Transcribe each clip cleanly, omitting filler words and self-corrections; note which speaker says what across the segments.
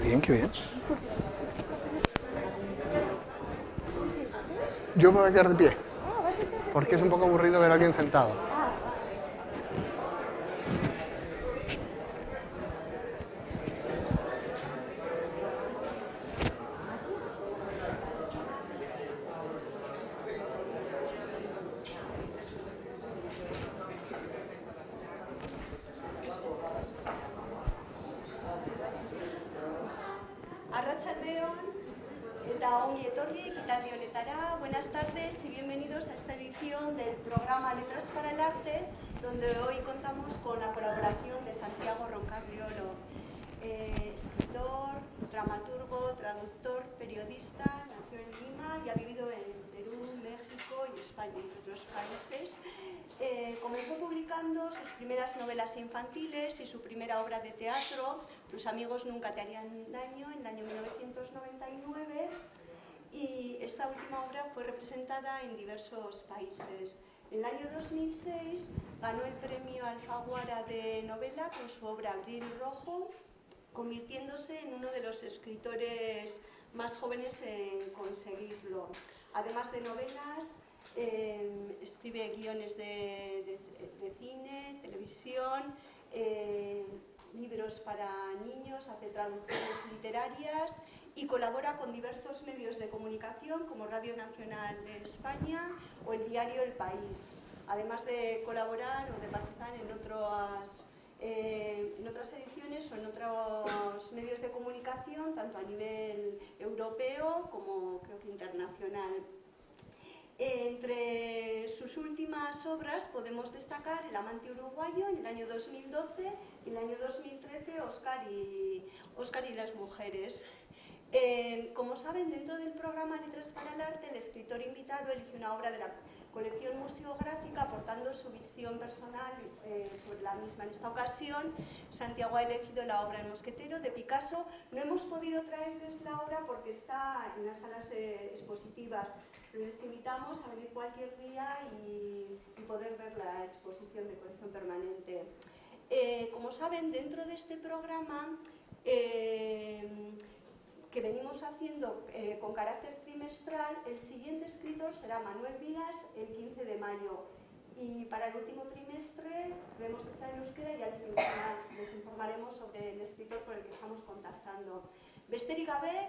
Speaker 1: bien, qué bien. Yo me voy a quedar de pie, porque es un poco aburrido ver a alguien sentado.
Speaker 2: Arratsaldeon eta ongi etorri ekitaldi honetara. Buenas tardes y bienvenidos a esta edición del programa Letras para el Arte, donde hoy contamos con la colaboración de Santiago Roncagliolo, escritor, dramaturgo, traductor, periodista, nació en Lima y ha vivido en Perú, México y España, entre otros países. Comenzó publicando sus primeras novelas infantiles y su primera obra de teatro, Tus amigos nunca te harían daño, en el año 1999, y esta última obra fue representada en diversos países. En el año 2006 ganó el premio Alfaguara de novela con su obra Abril Rojo, convirtiéndose en uno de los escritores más jóvenes en conseguirlo. Además de novelas, escribe guiones de cine, televisión, libros para niños, hace traducciones literarias y colabora con diversos medios de comunicación como Radio Nacional de España o el diario El País, además de colaborar o de participar en otras ediciones o en otros medios de comunicación, tanto a nivel europeo como creo que internacional. Entre sus últimas obras podemos destacar El amante uruguayo en el año 2012 y en el año 2013 Oscar y las mujeres. Como saben, dentro del programa Letras para el Arte, el escritor invitado elige una obra de la colección museográfica aportando su visión personal sobre la misma. En esta ocasión, Santiago ha elegido la obra El mosquetero de Picasso. No hemos podido traerles la obra porque está en las salas expositivas. Les invitamos a venir cualquier día y poder ver la exposición de colección permanente. Como saben, dentro de este programa que venimos haciendo con carácter trimestral, el siguiente escritor será Manuel Vilas el 15 de mayo. Y para el último trimestre, vemos que está en euskera y ya les informaremos sobre el escritor por el que estamos contactando. Besterik gabe,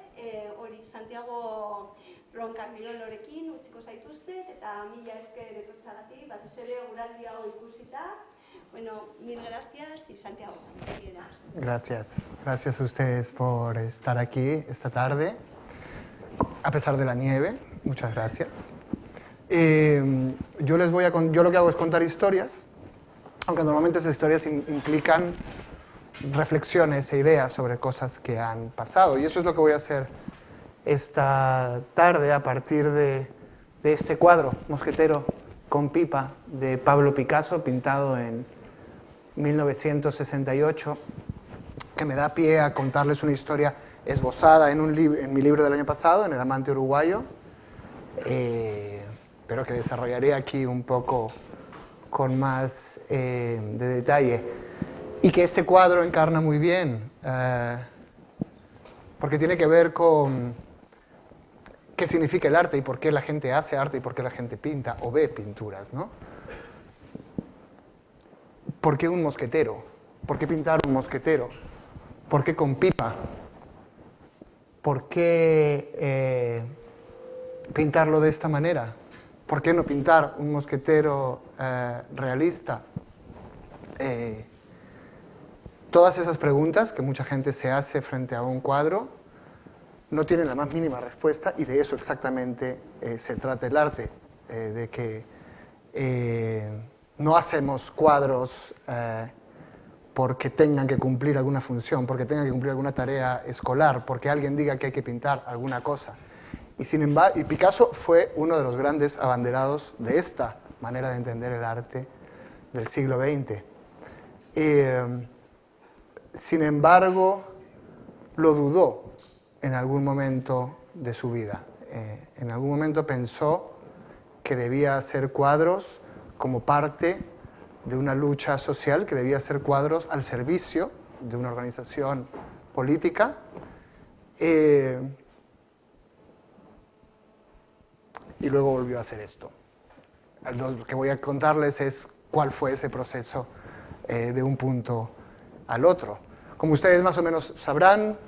Speaker 2: hori Santiago Roncagliolorekin utziko zaituztet eta mila esker etortzagatik, batez ere eguraldi hau ikusita. Bueno, mil gracias y Santiago, cuando quieras.
Speaker 1: Gracias a ustedes por estar aquí esta tarde, a pesar de la nieve, muchas gracias. Yo lo que hago es contar historias, aunque normalmente esas historias implican reflexiones e ideas sobre cosas que han pasado, y eso es lo que voy a hacer esta tarde a partir de este cuadro, Mosquetero con pipa, de Pablo Picasso, pintado en 1968, que me da pie a contarles una historia esbozada en mi libro del año pasado, en El amante uruguayo, pero que desarrollaré aquí un poco con más de detalle. Y que este cuadro encarna muy bien, porque tiene que ver con qué significa el arte y por qué la gente hace arte y por qué la gente pinta o ve pinturas, ¿no? ¿Por qué un mosquetero? ¿Por qué pintar un mosquetero? ¿Por qué con pipa? ¿Por qué pintarlo de esta manera? ¿Por qué no pintar un mosquetero realista? Todas esas preguntas que mucha gente se hace frente a un cuadro no tienen la más mínima respuesta, y de eso exactamente se trata el arte, de que no hacemos cuadros porque tengan que cumplir alguna función, porque tengan que cumplir alguna tarea escolar, porque alguien diga que hay que pintar alguna cosa. Y sin embargo, Picasso fue uno de los grandes abanderados de esta manera de entender el arte del siglo XX. Sin embargo, lo dudó en algún momento de su vida. En algún momento pensó que debía hacer cuadros como parte de una lucha social, que debía hacer cuadros al servicio de una organización política, Y luego volvió a hacer esto. Lo que voy a contarles es cuál fue ese proceso de un punto al otro. Como ustedes más o menos sabrán,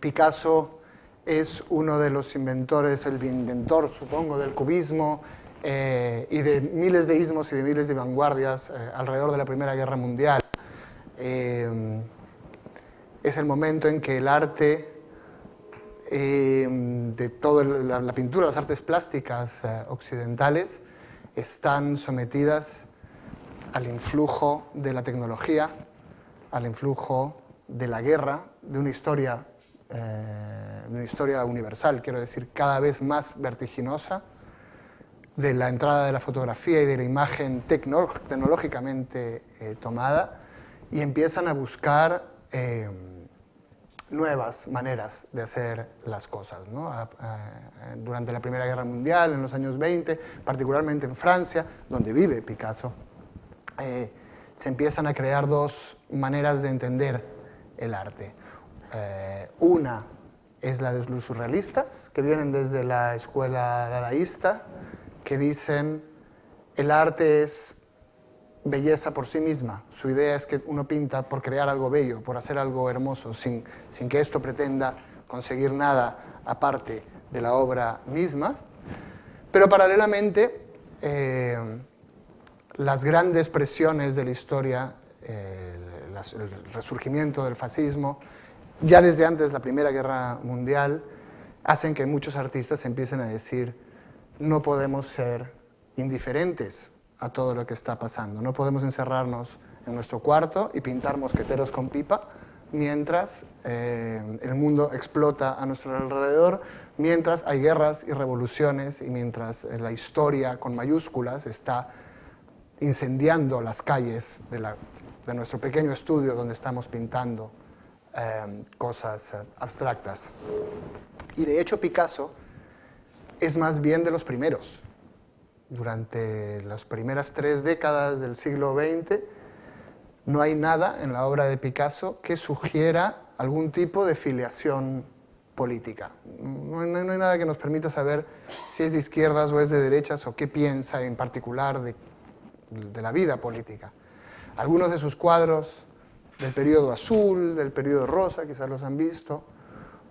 Speaker 1: Picasso es uno de los inventores, el inventor, supongo, del cubismo y de miles de ismos y de miles de vanguardias alrededor de la Primera Guerra Mundial. Es el momento en que el arte de toda la pintura, las artes plásticas occidentales, están sometidas al influjo de la tecnología, al influjo de la guerra, de una historia universal, quiero decir, cada vez más vertiginosa, de la entrada de la fotografía y de la imagen tecnológicamente tomada, y empiezan a buscar nuevas maneras de hacer las cosas, ¿no? Durante la Primera Guerra Mundial, en los años 20, particularmente en Francia, donde vive Picasso, se empiezan a crear dos maneras de entender el arte. Una es la de los surrealistas, que vienen desde la escuela dadaísta, que dicen el arte es belleza por sí misma. Su idea es que uno pinta por crear algo bello, por hacer algo hermoso, sin que esto pretenda conseguir nada aparte de la obra misma. Pero paralelamente, las grandes presiones de la historia, el resurgimiento del fascismo, ya desde antes de la Primera Guerra Mundial, hacen que muchos artistas empiecen a decir no podemos ser indiferentes a todo lo que está pasando. No podemos encerrarnos en nuestro cuarto y pintar mosqueteros con pipa mientras el mundo explota a nuestro alrededor, mientras hay guerras y revoluciones y mientras la historia con mayúsculas está incendiando las calles de nuestro pequeño estudio donde estamos pintando cosas abstractas. Y de hecho Picasso es más bien de los primeros. Durante las primeras 3 décadas del siglo XX no hay nada en la obra de Picasso que sugiera algún tipo de filiación política. No hay nada que nos permita saber si es de izquierdas o es de derechas o qué piensa en particular de la vida política. Algunos de sus cuadros del periodo azul, del periodo rosa, quizás los han visto,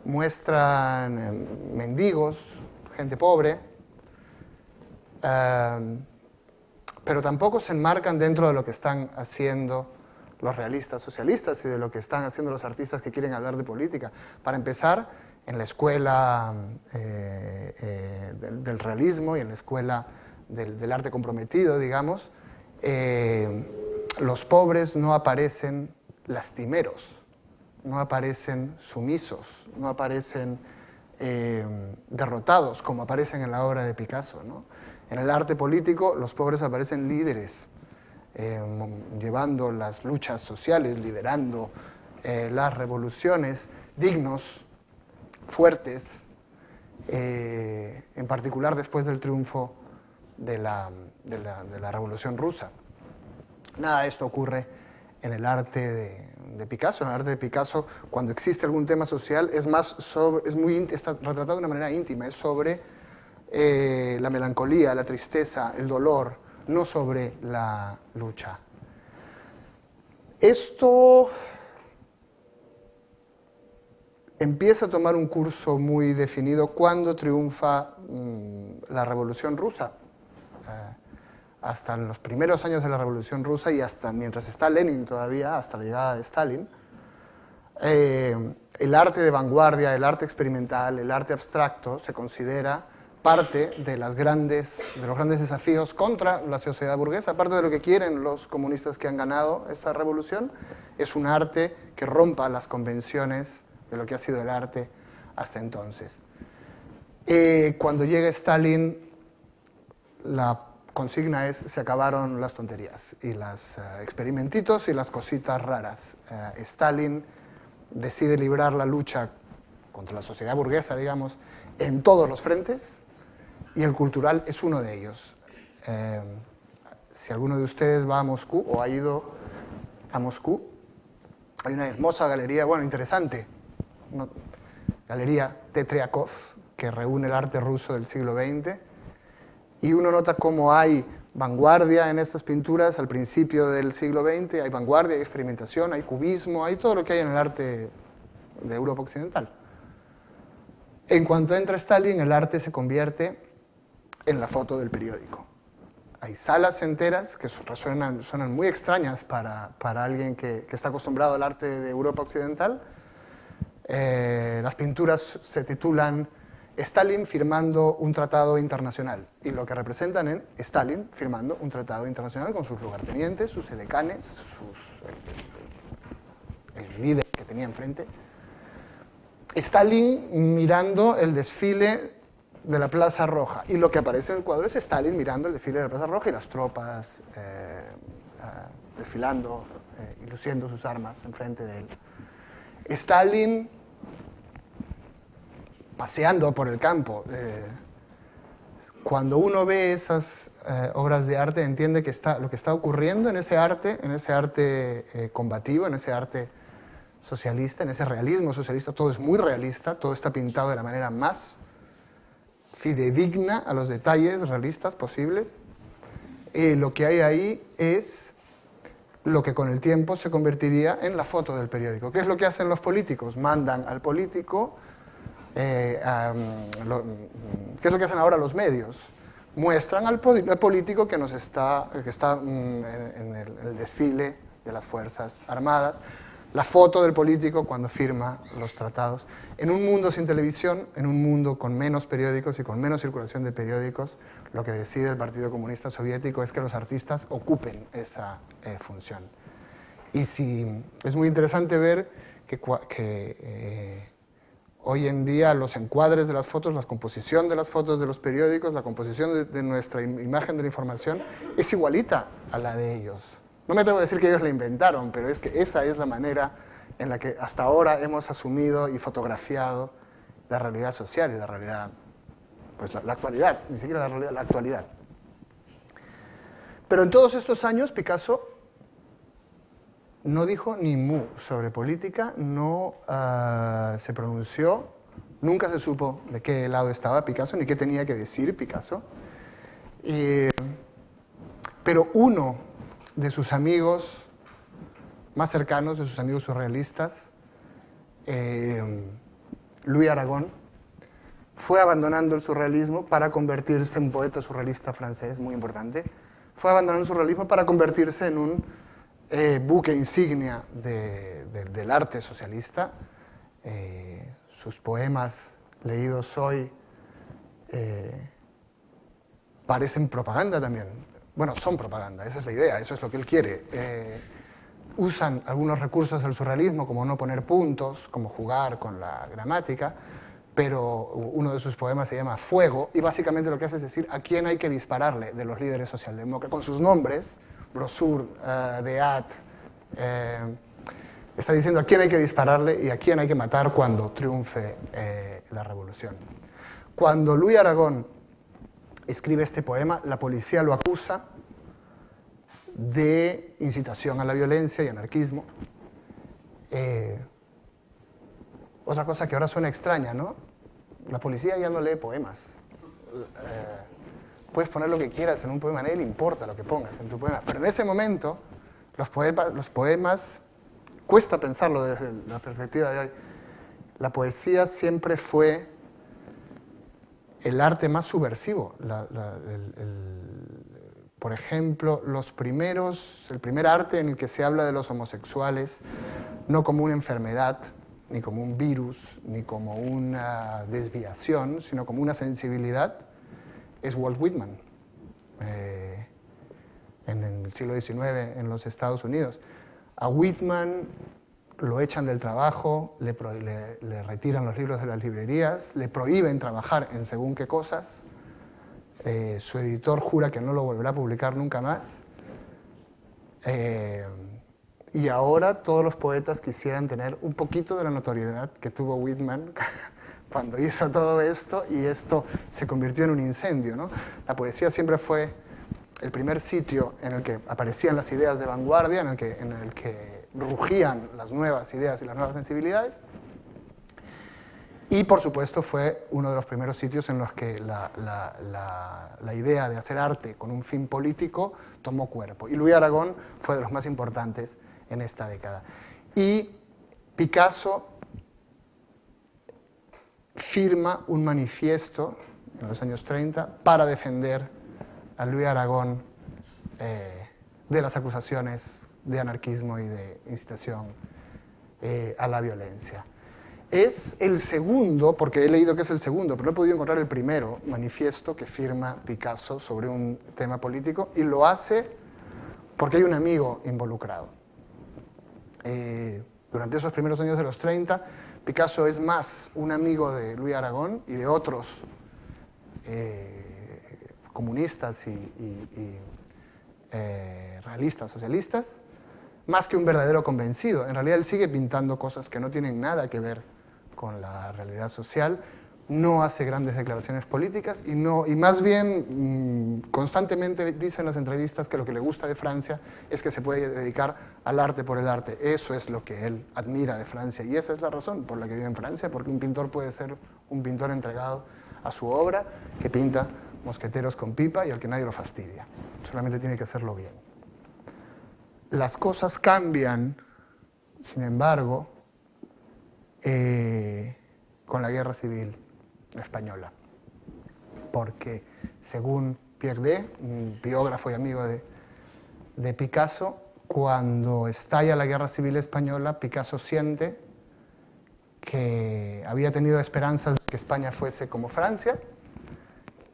Speaker 1: muestran mendigos, gente pobre, pero tampoco se enmarcan dentro de lo que están haciendo los realistas socialistas y de lo que están haciendo los artistas que quieren hablar de política. Para empezar, en la escuela del realismo y en la escuela del arte comprometido, digamos, los pobres no aparecen lastimeros, no aparecen sumisos, no aparecen derrotados como aparecen en la obra de Picasso, ¿no? En el arte político los pobres aparecen líderes, llevando las luchas sociales, liderando las revoluciones, dignos, fuertes, en particular después del triunfo de la Revolución Rusa. Nada de esto ocurre en el arte de Picasso. En el arte de Picasso, cuando existe algún tema social, está retratado de una manera íntima, es sobre la melancolía, la tristeza, el dolor, no sobre la lucha. Esto empieza a tomar un curso muy definido cuando triunfa la Revolución Rusa. Hasta en los primeros años de la Revolución Rusa y hasta mientras está Lenin todavía, hasta la llegada de Stalin, el arte de vanguardia, el arte experimental, el arte abstracto se considera parte de los grandes desafíos contra la sociedad burguesa. Parte de lo que quieren los comunistas que han ganado esta revolución es un arte que rompa las convenciones de lo que ha sido el arte hasta entonces. Cuando llega Stalin, la consigna es: se acabaron las tonterías y los experimentitos y las cositas raras. Stalin decide librar la lucha contra la sociedad burguesa, digamos, en todos los frentes, y el cultural es uno de ellos. Si alguno de ustedes va a Moscú o ha ido a Moscú, hay una hermosa galería, bueno, interesante, Galería Tetriakov, que reúne el arte ruso del siglo XX, y uno nota cómo hay vanguardia en estas pinturas al principio del siglo XX, hay vanguardia, hay experimentación, hay cubismo, hay todo lo que hay en el arte de Europa Occidental. En cuanto entra Stalin, el arte se convierte en la foto del periódico. Hay salas enteras que suenan muy extrañas para alguien que está acostumbrado al arte de Europa Occidental. Las pinturas se titulan Stalin firmando un tratado internacional, y lo que representan es Stalin firmando un tratado internacional con sus lugartenientes, sus edecanes, el líder que tenía enfrente. Stalin mirando el desfile de la Plaza Roja, y lo que aparece en el cuadro es Stalin mirando el desfile de la Plaza Roja y las tropas desfilando y luciendo sus armas enfrente de él. Stalin paseando por el campo. Cuando uno ve esas obras de arte, entiende que lo que está ocurriendo en ese arte combativo, en ese arte socialista, en ese realismo socialista, todo es muy realista, todo está pintado de la manera más fidedigna a los detalles realistas posibles. Lo que hay ahí es lo que con el tiempo se convertiría en la foto del periódico. ¿Qué es lo que hacen los políticos? Mandan al político, ¿qué es lo que hacen ahora los medios? Muestran al político que está en el desfile de las Fuerzas Armadas, la foto del político cuando firma los tratados. En un mundo sin televisión, en un mundo con menos periódicos y con menos circulación de periódicos, lo que decide el Partido Comunista Soviético es que los artistas ocupen esa función. Y es muy interesante ver que hoy en día los encuadres de las fotos, la composición de las fotos de los periódicos, la composición de nuestra imagen de la información es igualita a la de ellos. No me atrevo a decir que ellos la inventaron, pero es que esa es la manera en la que hasta ahora hemos asumido y fotografiado la realidad social y la realidad, pues la actualidad, ni siquiera la realidad, la actualidad. Pero en todos estos años Picasso no dijo ni mu sobre política, no se pronunció, nunca se supo de qué lado estaba Picasso ni qué tenía que decir Picasso. Pero uno de sus amigos más cercanos, de sus amigos surrealistas, Louis Aragon, fue abandonando el surrealismo para convertirse en un poeta surrealista francés muy importante. Fue abandonando el surrealismo para convertirse en un buque insignia del arte socialista. Sus poemas leídos hoy parecen propaganda también. Bueno, son propaganda, esa es la idea, eso es lo que él quiere. Usan algunos recursos del surrealismo, como no poner puntos, como jugar con la gramática, pero uno de sus poemas se llama Fuego, y básicamente lo que hace es decir a quién hay que dispararle de los líderes socialdemócratas, con sus nombres, Brossard, Deat, está diciendo a quién hay que dispararle y a quién hay que matar cuando triunfe la revolución. Cuando Louis Aragon escribe este poema, la policía lo acusa de incitación a la violencia y anarquismo. Otra cosa que ahora suena extraña, ¿no? La policía ya no lee poemas. Puedes poner lo que quieras en un poema, a nadie le importa lo que pongas en tu poema. Pero en ese momento, los poemas, cuesta pensarlo desde la perspectiva de hoy, la poesía siempre fue el arte más subversivo. Por ejemplo, el primer arte en el que se habla de los homosexuales no como una enfermedad, ni como un virus, ni como una desviación, sino como una sensibilidad, es Walt Whitman, en el siglo XIX en los Estados Unidos. A Whitman lo echan del trabajo, le retiran los libros de las librerías, le prohíben trabajar en según qué cosas, su editor jura que no lo volverá a publicar nunca más, y ahora todos los poetas quisieran tener un poquito de la notoriedad que tuvo Whitman cuando hizo todo esto, y esto se convirtió en un incendio, ¿no? La poesía siempre fue el primer sitio en el que aparecían las ideas de vanguardia, en el que rugían las nuevas ideas y las nuevas sensibilidades. Y, por supuesto, fue uno de los primeros sitios en los que la idea de hacer arte con un fin político tomó cuerpo. Y Louis Aragon fue de los más importantes en esta década. Y Picasso firma un manifiesto en los años 30 para defender a Louis Aragon de las acusaciones de anarquismo y de incitación a la violencia. Es el segundo, porque he leído que es el segundo, pero no he podido encontrar el primero manifiesto que firma Picasso sobre un tema político, y lo hace porque hay un amigo involucrado. Durante esos primeros años de los 30, Picasso es más un amigo de Louis Aragon y de otros comunistas y realistas, socialistas, más que un verdadero convencido. En realidad él sigue pintando cosas que no tienen nada que ver con la realidad social, no hace grandes declaraciones políticas y más bien constantemente dice en las entrevistas que lo que le gusta de Francia es que se puede dedicar al arte por el arte. Eso es lo que él admira de Francia y esa es la razón por la que vive en Francia, porque un pintor puede ser un pintor entregado a su obra, que pinta mosqueteros con pipa y al que nadie lo fastidia. Solamente tiene que hacerlo bien. Las cosas cambian, sin embargo, con la Guerra Civil Española, porque según Pierre Daye, un biógrafo y amigo de Picasso, cuando estalla la Guerra Civil Española, Picasso siente que había tenido esperanzas de que España fuese como Francia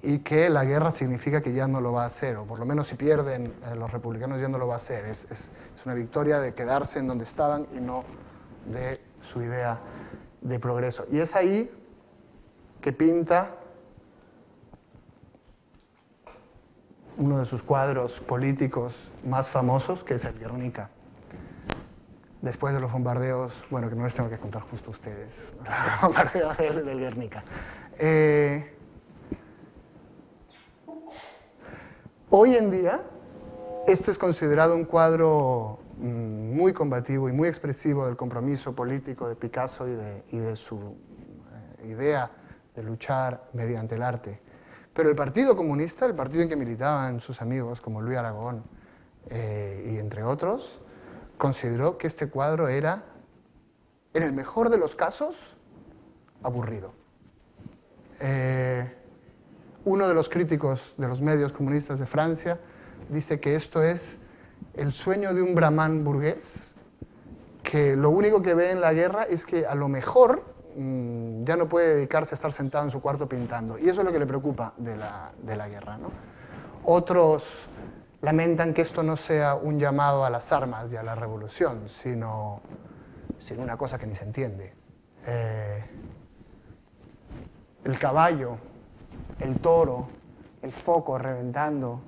Speaker 1: y que la guerra significa que ya no lo va a hacer, o por lo menos si pierden los republicanos ya no lo va a hacer. Es una victoria de quedarse en donde estaban y no de su idea de progreso. Y es ahí que pinta uno de sus cuadros políticos más famosos, que es el Guernica. Después de los bombardeos, bueno, que no les tengo que contar justo a ustedes, los bombardeos del Guernica. Hoy en día, este es considerado un cuadro muy combativo y muy expresivo del compromiso político de Picasso y de su idea de luchar mediante el arte. Pero el Partido Comunista, el partido en que militaban sus amigos como Louis Aragon y entre otros, consideró que este cuadro era, en el mejor de los casos, aburrido. Uno de los críticos de los medios comunistas de Francia dice que esto es el sueño de un brahman burgués, que lo único que ve en la guerra es que a lo mejor ya no puede dedicarse a estar sentado en su cuarto pintando. Y eso es lo que le preocupa de la guerra, ¿no? Otros lamentan que esto no sea un llamado a las armas y a la revolución, sino una cosa que ni se entiende. El caballo, el toro, el foco reventando,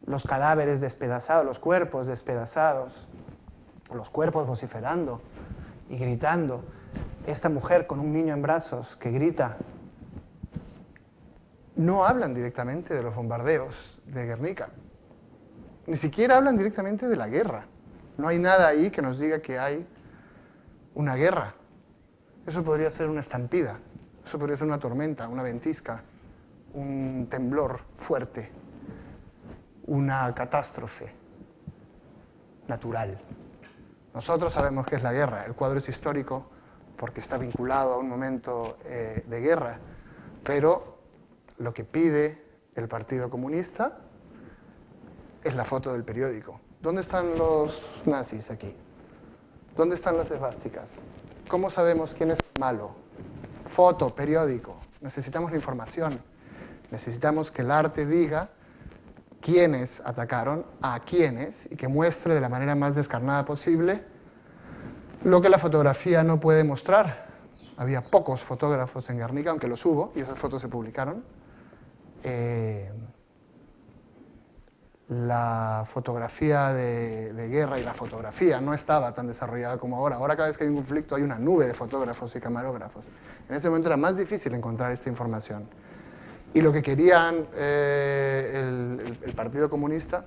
Speaker 1: los cadáveres despedazados, los cuerpos despedazados, los cuerpos vociferando y gritando. Esta mujer con un niño en brazos que grita. No hablan directamente de los bombardeos de Guernica. Ni siquiera hablan directamente de la guerra. No hay nada ahí que nos diga que hay una guerra. Eso podría ser una estampida, eso podría ser una tormenta, una ventisca, un temblor fuerte, una catástrofe natural. Nosotros sabemos qué es la guerra. El cuadro es histórico porque está vinculado a un momento de guerra, pero lo que pide el Partido Comunista es la foto del periódico. ¿Dónde están los nazis aquí? ¿Dónde están las esvásticas? ¿Cómo sabemos quién es el malo? Foto, periódico. Necesitamos la información. Necesitamos que el arte diga quiénes atacaron a quiénes y que muestre de la manera más descarnada posible lo que la fotografía no puede mostrar. Había pocos fotógrafos en Guernica, aunque los hubo, y esas fotos se publicaron. La fotografía de guerra y la fotografía no estaba tan desarrollada como ahora. Ahora cada vez que hay un conflicto hay una nube de fotógrafos y camarógrafos. En ese momento era más difícil encontrar esta información. Y lo que querían el Partido Comunista,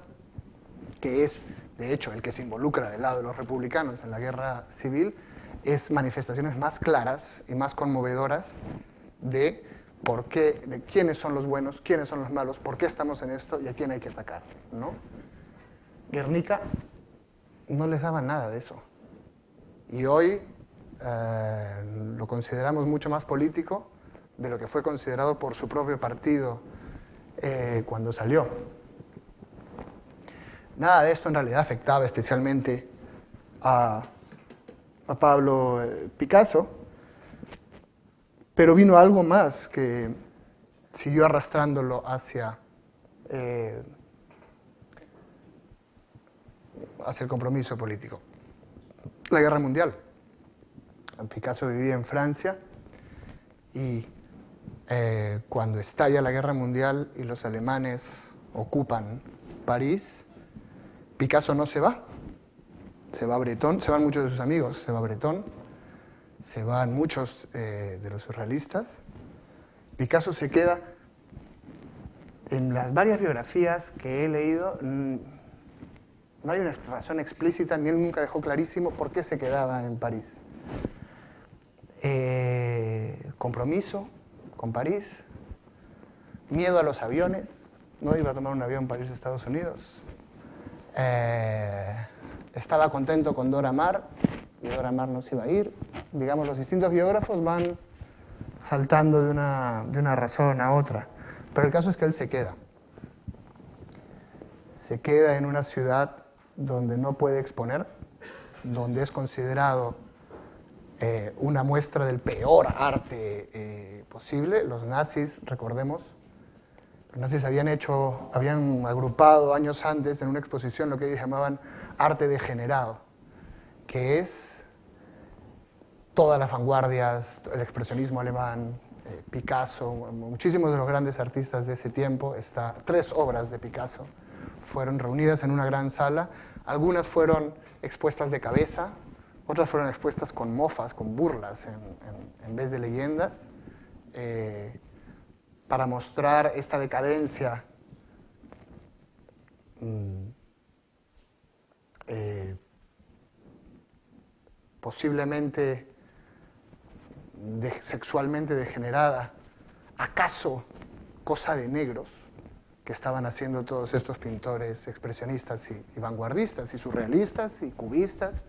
Speaker 1: que es de hecho el que se involucra del lado de los republicanos en la guerra civil, es manifestaciones más claras y más conmovedoras de por qué, de quiénes son los buenos, quiénes son los malos, por qué estamos en esto y a quién hay que atacar, ¿no? Guernica no les daba nada de eso. Y hoy lo consideramos mucho más político de lo que fue considerado por su propio partido cuando salió. Nada de esto en realidad afectaba especialmente a Pablo Picasso, pero vino algo más que siguió arrastrándolo hacia el compromiso político. La Guerra Mundial. Picasso vivía en Francia y cuando estalla la Guerra Mundial y los alemanes ocupan París, Picasso no se va. Se va a Breton, se van muchos de sus amigos, se va a Breton, se van muchos de los surrealistas. Picasso se queda. En las varias biografías que he leído, no hay una razón explícita, ni él nunca dejó clarísimo por qué se quedaba en París. Compromiso con París, miedo a los aviones, no iba a tomar un avión para irse a Estados Unidos. Estaba contento con Dora Maar, y Dora Maar no se iba a ir. Digamos, los distintos biógrafos van saltando de una razón a otra. Pero el caso es que él se queda. Se queda en una ciudad donde no puede exponer, donde es considerado una muestra del peor arte posible. Los nazis, recordemos, los nazis habían agrupado años antes en una exposición lo que ellos llamaban arte degenerado, que es todas las vanguardias, el expresionismo alemán, Picasso, muchísimos de los grandes artistas de ese tiempo. 3 obras de Picasso fueron reunidas en una gran sala. Algunas fueron expuestas de cabeza, otras fueron expuestas con mofas, con burlas en vez de leyendas, para mostrar esta decadencia posiblemente sexualmente degenerada, acaso cosa de negros, que estaban haciendo todos estos pintores expresionistas y vanguardistas y surrealistas y cubistas.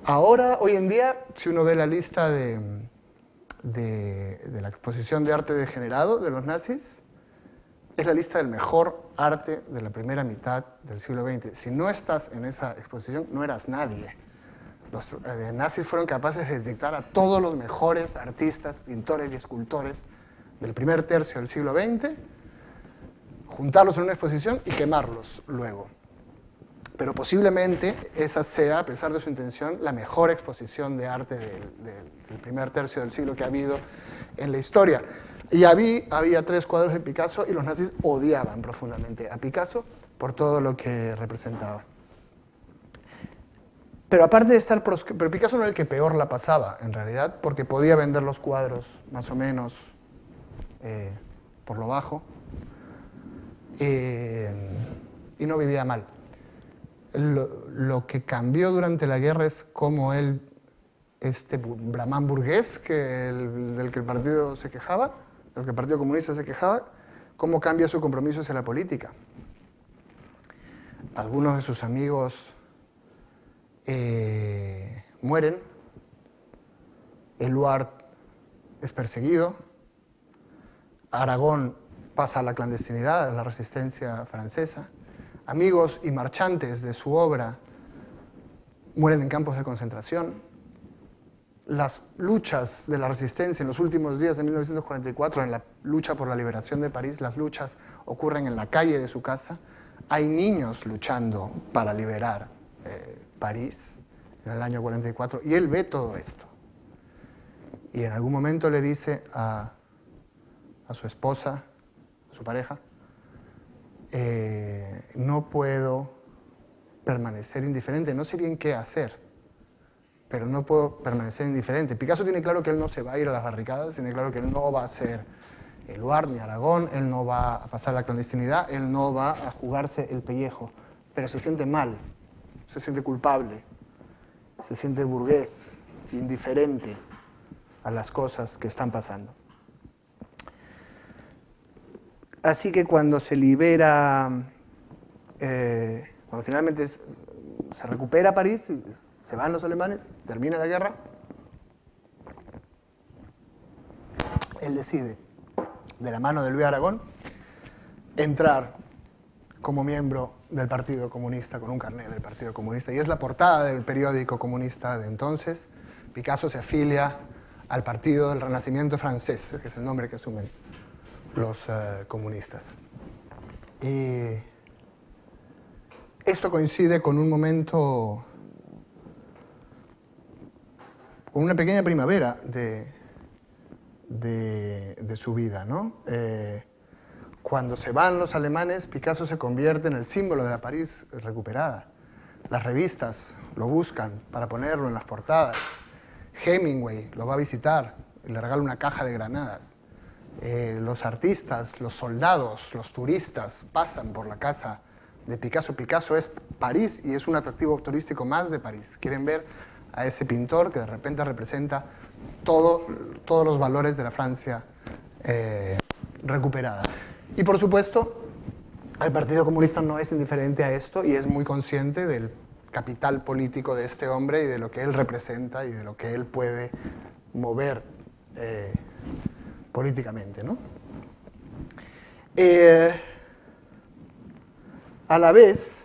Speaker 1: Ahora, hoy en día, si uno ve la lista de la exposición de arte degenerado de los nazis, es la lista del mejor arte de la primera mitad del siglo XX. Si no estás en esa exposición, no eras nadie. Los nazis fueron capaces de detectar a todos los mejores artistas, pintores y escultores del primer tercio del siglo XX, juntarlos en una exposición y quemarlos luego. Pero posiblemente esa sea, a pesar de su intención, la mejor exposición de arte del primer tercio del siglo que ha habido en la historia. Y había 3 cuadros de Picasso y los nazis odiaban profundamente a Picasso por todo lo que representaba. Pero aparte de estar... Pero Picasso no era el que peor la pasaba, en realidad, porque podía vender los cuadros más o menos por lo bajo y no vivía mal. Lo que cambió durante la guerra es cómo él, Brahman burgués del que el partido se quejaba, del que el Partido Comunista se quejaba, cómo cambia su compromiso hacia la política. Algunos de sus amigos mueren, Éluard es perseguido, Aragón pasa a la clandestinidad, a la resistencia francesa, amigos y marchantes de su obra mueren en campos de concentración. Las luchas de la resistencia en los últimos días de 1944, en la lucha por la liberación de París, las luchas ocurren en la calle de su casa. Hay niños luchando para liberar París en el año 44, y él ve todo esto. Y en algún momento le dice a su esposa, a su pareja, no puedo permanecer indiferente, no sé bien qué hacer, pero no puedo permanecer indiferente. Picasso tiene claro que él no se va a ir a las barricadas, tiene claro que él no va a ser Éluard ni Aragón, él no va a pasar la clandestinidad, él no va a jugarse el pellejo, pero se siente mal, se siente culpable. se siente burgués, indiferente a las cosas que están pasando. Así que cuando se libera, cuando finalmente se recupera París, y se van los alemanes, termina la guerra, él decide, de la mano de Luis Aragón, entrar como miembro del Partido Comunista, con un carnet del Partido Comunista, y es la portada del periódico comunista de entonces. Picasso se afilia al Partido del Renacimiento francés, que es el nombre que asumen los comunistas. Y esto coincide con un momento, con una pequeña primavera de su vida, ¿no? Cuando se van los alemanes, Picasso se convierte en el símbolo de la París recuperada. Las revistas lo buscan para ponerlo en las portadas. Hemingway lo va a visitar y le regala una caja de granadas. Los artistas, los soldados, los turistas pasan por la casa de Picasso. Picasso es París y es un atractivo turístico más de París. Quieren ver a ese pintor que de repente representa todos los valores de la Francia recuperada. Y por supuesto, el Partido Comunista no es indiferente a esto y es muy consciente del capital político de este hombre y de lo que él representa y de lo que él puede mover políticamente, ¿no? A la vez,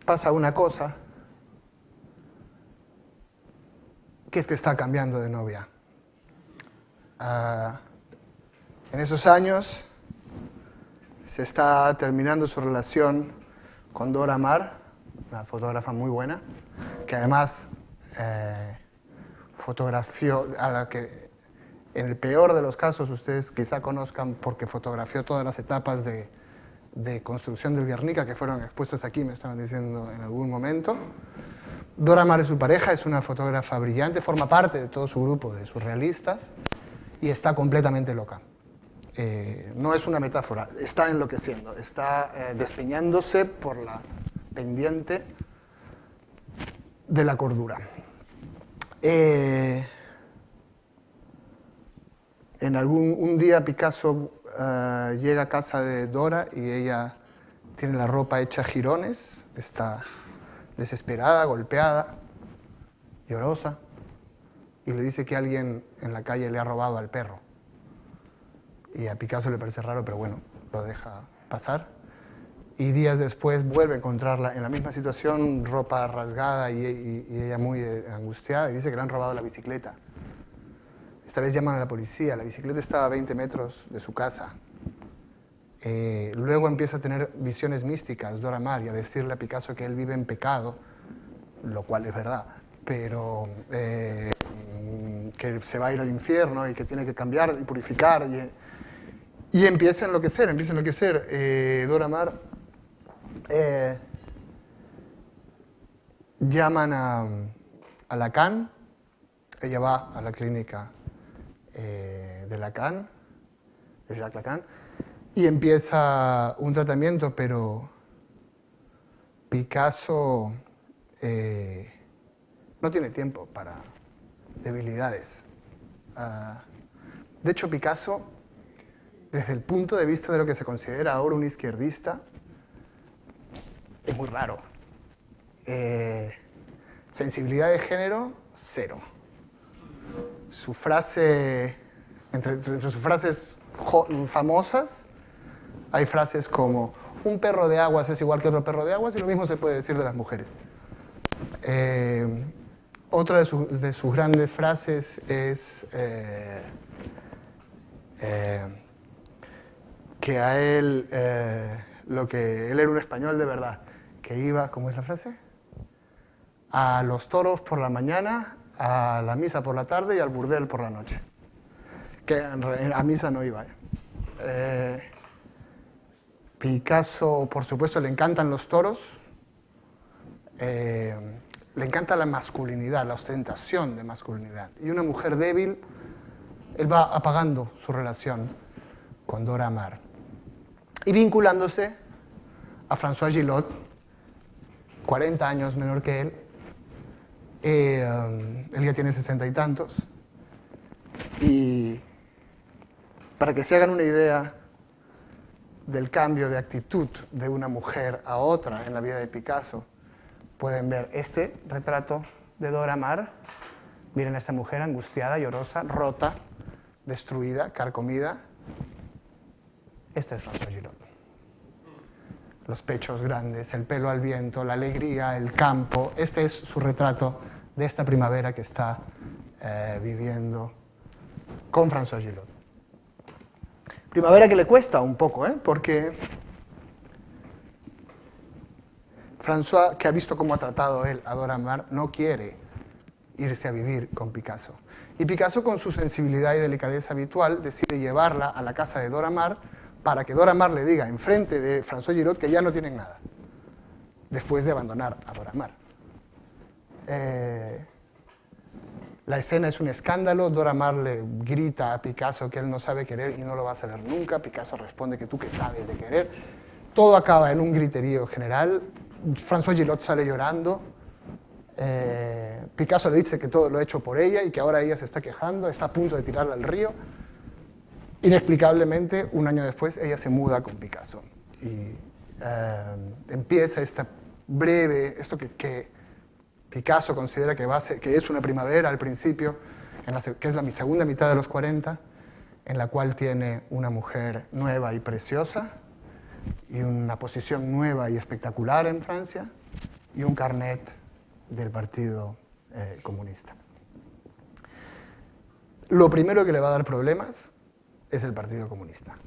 Speaker 1: pasa una cosa, que es que está cambiando de novia. En esos años se está terminando su relación con Dora Maar, una fotógrafa muy buena, que además fotografió, a la que en el peor de los casos ustedes quizá conozcan porque fotografió todas las etapas de construcción del Guernica que fueron expuestas aquí, me estaban diciendo en algún momento. Dora Maar es su pareja, es una fotógrafa brillante, forma parte de todo su grupo de surrealistas y está completamente loca. No es una metáfora, está enloqueciendo, está despeñándose por la pendiente de la cordura. Un día Picasso llega a casa de Dora y ella tiene la ropa hecha jirones, está desesperada, golpeada, llorosa, y le dice que alguien en la calle le ha robado al perro. Y a Picasso le parece raro, pero bueno, lo deja pasar. Y días después vuelve a encontrarla en la misma situación, ropa rasgada y ella muy angustiada, y dice que le han robado la bicicleta. Esta vez llaman a la policía, la bicicleta estaba a 20 metros de su casa. Luego empieza a tener visiones místicas, Dora Maar, y a decirle a Picasso que él vive en pecado, lo cual es verdad, pero que se va a ir al infierno y que tiene que cambiar y purificar. Y empieza a enloquecer. Dora Maar, llaman a Lacan, ella va a la clínica de Lacan, de Jacques Lacan, y empieza un tratamiento, pero Picasso no tiene tiempo para debilidades. De hecho, Picasso, desde el punto de vista de lo que se considera ahora un izquierdista, es muy raro. Sensibilidad de género, cero. Su frase, entre sus frases famosas, hay frases como un perro de aguas es igual que otro perro de aguas, y lo mismo se puede decir de las mujeres. Otra de sus grandes frases es que a él, él era un español de verdad, que iba, ¿cómo es la frase? A los toros por la mañana, a la misa por la tarde y al burdel por la noche. Que a misa no iba. Picasso, por supuesto, le encantan los toros, le encanta la masculinidad, la ostentación de masculinidad. Y una mujer débil, él va apagando su relación con Dora Maar. Y vinculándose a François Gillot, 40 años menor que él, Él ya tiene 60 y tantos. Y para que se hagan una idea del cambio de actitud de una mujer a otra en la vida de Picasso, pueden ver este retrato de Dora Maar. Miren a esta mujer angustiada, llorosa, rota, destruida, carcomida. Este es François Gillot. Los pechos grandes, el pelo al viento, la alegría, el campo. Este es su retrato de esta primavera que está viviendo con François Gillot. Primavera que le cuesta un poco, porque François, que ha visto cómo ha tratado él a Dora Maar, no quiere irse a vivir con Picasso. Y Picasso, con su sensibilidad y delicadeza habitual, decide llevarla a la casa de Dora Maar para que Dora Maar le diga enfrente de François Gillot que ya no tienen nada, después de abandonar a Dora Maar. La escena es un escándalo. Dora Maar le grita a Picasso que él no sabe querer y no lo va a saber nunca. Picasso responde que tú qué sabes de querer. Todo acaba en un griterío general. François Gillot sale llorando. Picasso le dice que todo lo ha hecho por ella y que ahora ella se está quejando, está a punto de tirarla al río. Inexplicablemente, un año después, ella se muda con Picasso. Y empieza esta breve, esto que Picasso considera que es una primavera al principio, que es la segunda mitad de los 40, en la cual tiene una mujer nueva y preciosa, y una posición nueva y espectacular en Francia, y un carnet del Partido Comunista. Lo primero que le va a dar problemas es el Partido Comunista.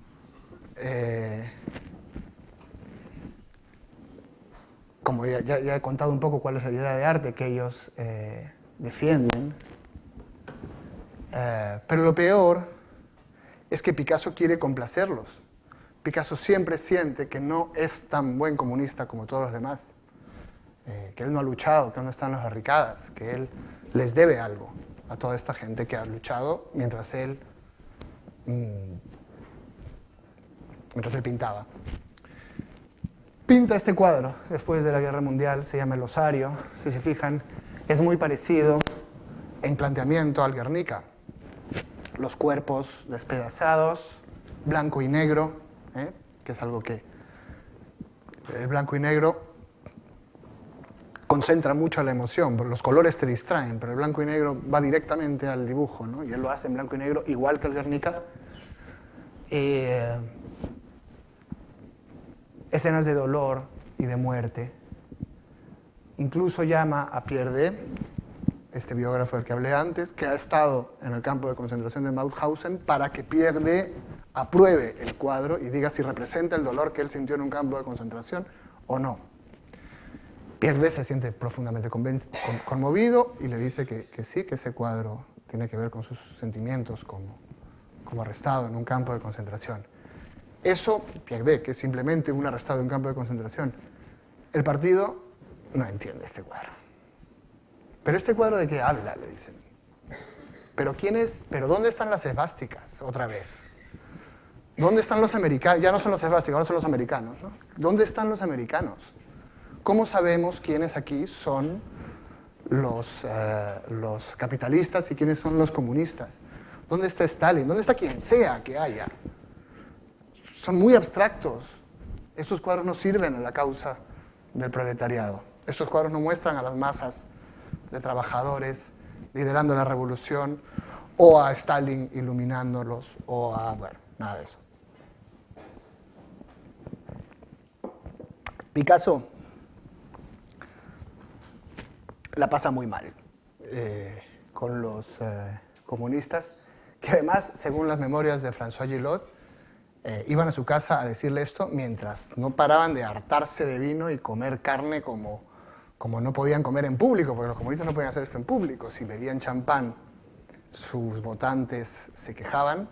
Speaker 1: Como ya he contado un poco cuál es la idea de arte que ellos defienden, pero lo peor es que Picasso quiere complacerlos. Picasso siempre siente que no es tan buen comunista como todos los demás, que él no ha luchado, que él no está en las barricadas, que él les debe algo a toda esta gente que ha luchado mientras él pintaba. Pinta este cuadro después de la Guerra Mundial, se llama El Osario. Si se fijan, es muy parecido en planteamiento al Guernica. Los cuerpos despedazados, blanco y negro, que es algo que el blanco y negro concentra mucho la emoción, porque los colores te distraen, pero el blanco y negro va directamente al dibujo, ¿no? Y él lo hace en blanco y negro, igual que el Guernica. Escenas de dolor y de muerte. Incluso llama a Pierre Daye, este biógrafo del que hablé antes, que ha estado en el campo de concentración de Mauthausen, para que Pierre Daye apruebe el cuadro y diga si representa el dolor que él sintió en un campo de concentración o no. Pierre Daye se siente profundamente conmovido y le dice que sí, que ese cuadro tiene que ver con sus sentimientos como arrestado en un campo de concentración. Eso, Pierre Daye, que es simplemente un arrestado en un campo de concentración. El partido no entiende este cuadro. ¿Pero este cuadro de qué habla?, le dicen. ¿Pero dónde están las esvásticas, otra vez? ¿Dónde están los americanos? Ya no son los esvásticas, ahora son los americanos, ¿no? ¿Dónde están los americanos? ¿Cómo sabemos quiénes aquí son los capitalistas y quiénes son los comunistas? ¿Dónde está Stalin? ¿Dónde está quien sea que haya? Son muy abstractos. Estos cuadros no sirven a la causa del proletariado. Estos cuadros no muestran a las masas de trabajadores liderando la revolución, o a Stalin iluminándolos, o a, bueno, nada de eso. Picasso la pasa muy mal con los comunistas, que además, según las memorias de François Gillot, iban a su casa a decirle esto mientras no paraban de hartarse de vino y comer carne como no podían comer en público, porque los comunistas no podían hacer esto en público. Si bebían champán, sus votantes se quejaban.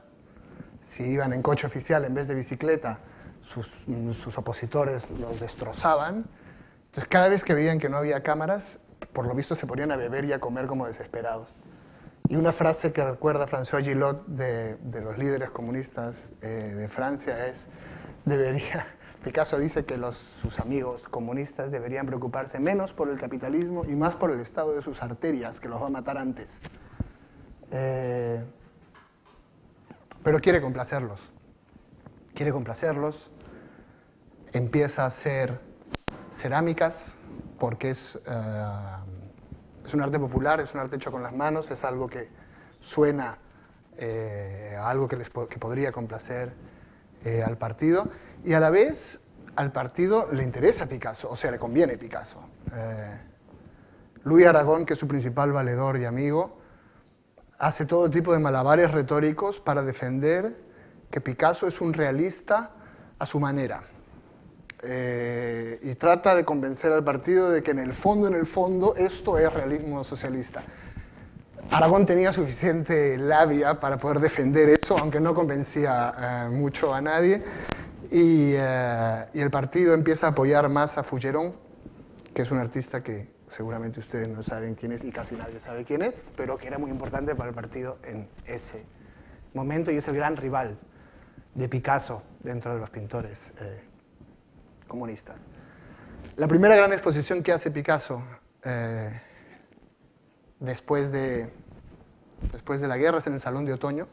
Speaker 1: Si iban en coche oficial en vez de bicicleta, sus opositores los destrozaban. Entonces, cada vez que veían que no había cámaras, por lo visto se ponían a beber y a comer como desesperados. Y una frase que recuerda François Gillot de los líderes comunistas de Francia es: Picasso dice que sus amigos comunistas deberían preocuparse menos por el capitalismo y más por el estado de sus arterias, que los va a matar antes. Pero quiere complacerlos. Quiere complacerlos. Empieza a hacer cerámicas, porque es un arte popular, es un arte hecho con las manos, es algo que suena a algo que podría complacer al partido. Y a la vez, al partido le interesa Picasso, o sea, le conviene Picasso. Louis Aragon, que es su principal valedor y amigo, hace todo tipo de malabares retóricos para defender que Picasso es un realista a su manera. Y trata de convencer al partido de que en el fondo, esto es realismo socialista. Aragón tenía suficiente labia para poder defender eso, aunque no convencía mucho a nadie. Y el partido empieza a apoyar más a Fougeron, que es un artista que seguramente ustedes no saben quién es y casi nadie sabe quién es, pero que era muy importante para el partido en ese momento y es el gran rival de Picasso dentro de los pintores comunistas. La primera gran exposición que hace Picasso después de la guerra es en el Salón de Otoño,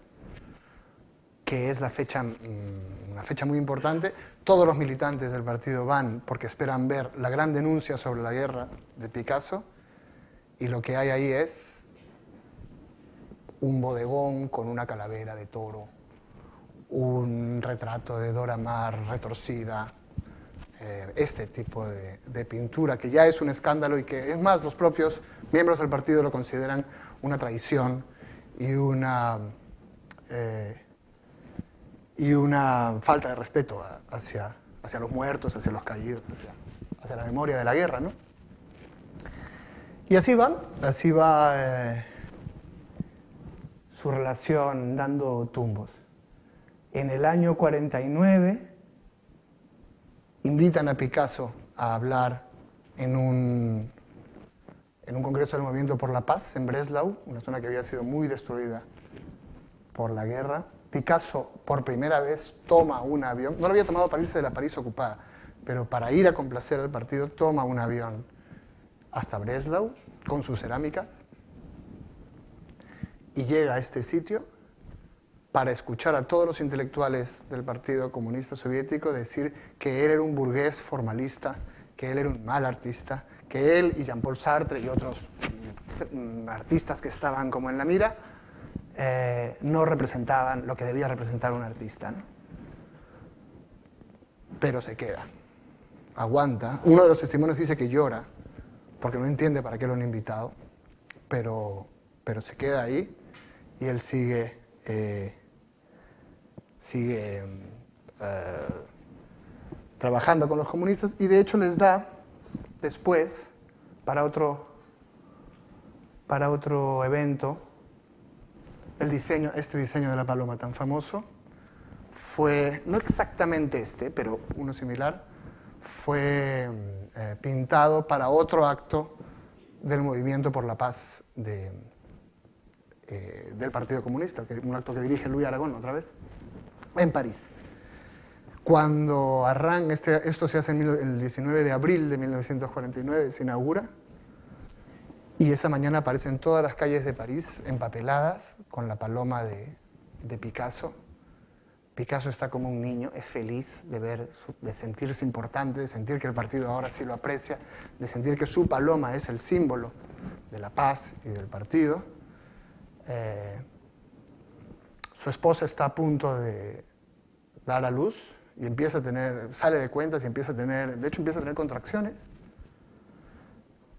Speaker 1: que es una fecha muy importante. Todos los militantes del partido van porque esperan ver la gran denuncia sobre la guerra de Picasso, y lo que hay ahí es un bodegón con una calavera de toro, un retrato de Dora Maar retorcida, este tipo de pintura, que ya es un escándalo y que, es más, los propios miembros del partido lo consideran una traición y una falta de respeto hacia los muertos, hacia los caídos, hacia la memoria de la guerra, ¿no? Y así va su relación dando tumbos. En el año 49 invitan a Picasso a hablar en un congreso del Movimiento por la Paz en Breslau, una zona que había sido muy destruida por la guerra. Picasso por primera vez toma un avión, no lo había tomado para irse de la París ocupada, pero para ir a complacer al partido toma un avión hasta Breslau con sus cerámicas y llega a este sitio para escuchar a todos los intelectuales del Partido Comunista Soviético decir que él era un burgués formalista, que él era un mal artista, que él y Jean-Paul Sartre y otros artistas que estaban como en la mira no representaban lo que debía representar un artista, ¿no? Pero se queda, aguanta. Uno de los testimonios dice que llora, porque no entiende para qué lo han invitado, pero se queda ahí y él sigue trabajando con los comunistas, y de hecho les da después, para otro evento, este diseño de la paloma tan famoso. Fue, no exactamente este, pero uno similar, fue pintado para otro acto del Movimiento por la Paz del Partido Comunista, un acto que dirige Louis Aragon otra vez, en París. Cuando arranca, esto se hace el 19 de abril de 1949, se inaugura, y esa mañana aparecen todas las calles de París empapeladas con la paloma de Picasso. Picasso está como un niño, es feliz de sentirse importante, de sentir que el partido ahora sí lo aprecia, de sentir que su paloma es el símbolo de la paz y del partido. Su esposa está a punto de dar a luz y sale de cuentas y empieza a tener contracciones.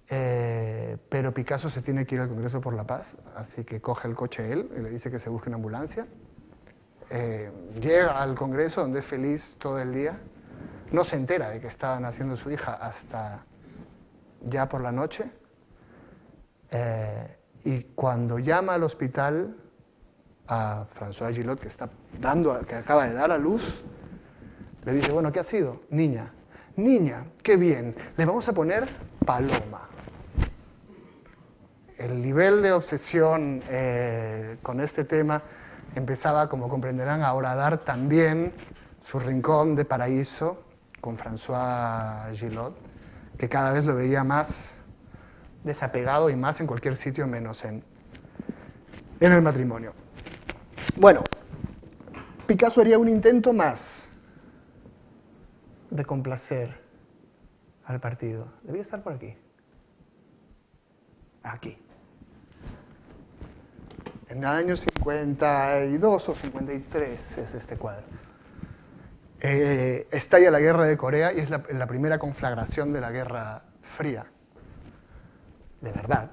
Speaker 1: Pero Picasso se tiene que ir al Congreso por la Paz, así que coge el coche él y le dice que se busque una ambulancia. Llega al Congreso, donde es feliz todo el día. No se entera de que está naciendo su hija hasta ya por la noche. Y cuando llama al hospital a François Gillot, que acaba de dar a luz, le dice: bueno, ¿qué ha sido? Niña. Niña, qué bien, le vamos a poner paloma. El nivel de obsesión con este tema empezaba, como comprenderán, a horadar también su rincón de paraíso con François Gillot, que cada vez lo veía más desapegado y más en cualquier sitio menos en el matrimonio. Bueno, Picasso haría un intento más de complacer al partido. Debía estar por aquí. Aquí. En el año 52 o 53 es este cuadro. Estalla la guerra de Corea y es la primera conflagración de la Guerra Fría. De verdad.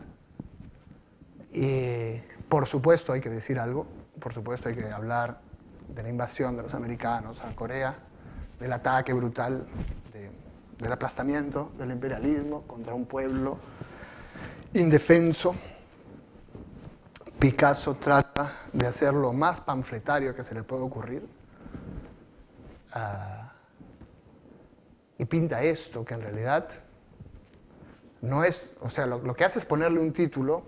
Speaker 1: Y por supuesto hay que decir algo, por supuesto hay que hablar de la invasión de los americanos a Corea, del ataque brutal, del aplastamiento del imperialismo contra un pueblo indefenso. Picasso trata de hacer lo más panfletario que se le puede ocurrir y pinta esto que en realidad no es, o sea, lo que hace es ponerle un título,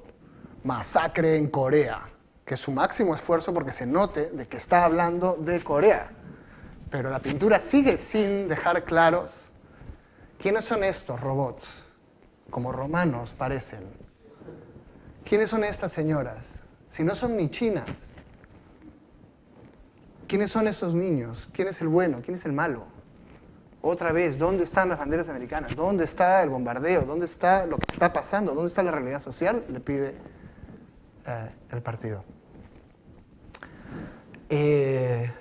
Speaker 1: Masacre en Corea, que es su máximo esfuerzo porque se note de que está hablando de Corea. Pero la pintura sigue sin dejar claros quiénes son estos robots, como romanos parecen. ¿Quiénes son estas señoras? Si no son ni chinas. ¿Quiénes son esos niños? ¿Quién es el bueno? ¿Quién es el malo? Otra vez, ¿dónde están las banderas americanas? ¿Dónde está el bombardeo? ¿Dónde está lo que está pasando? ¿Dónde está la realidad social? Le pide el partido. Es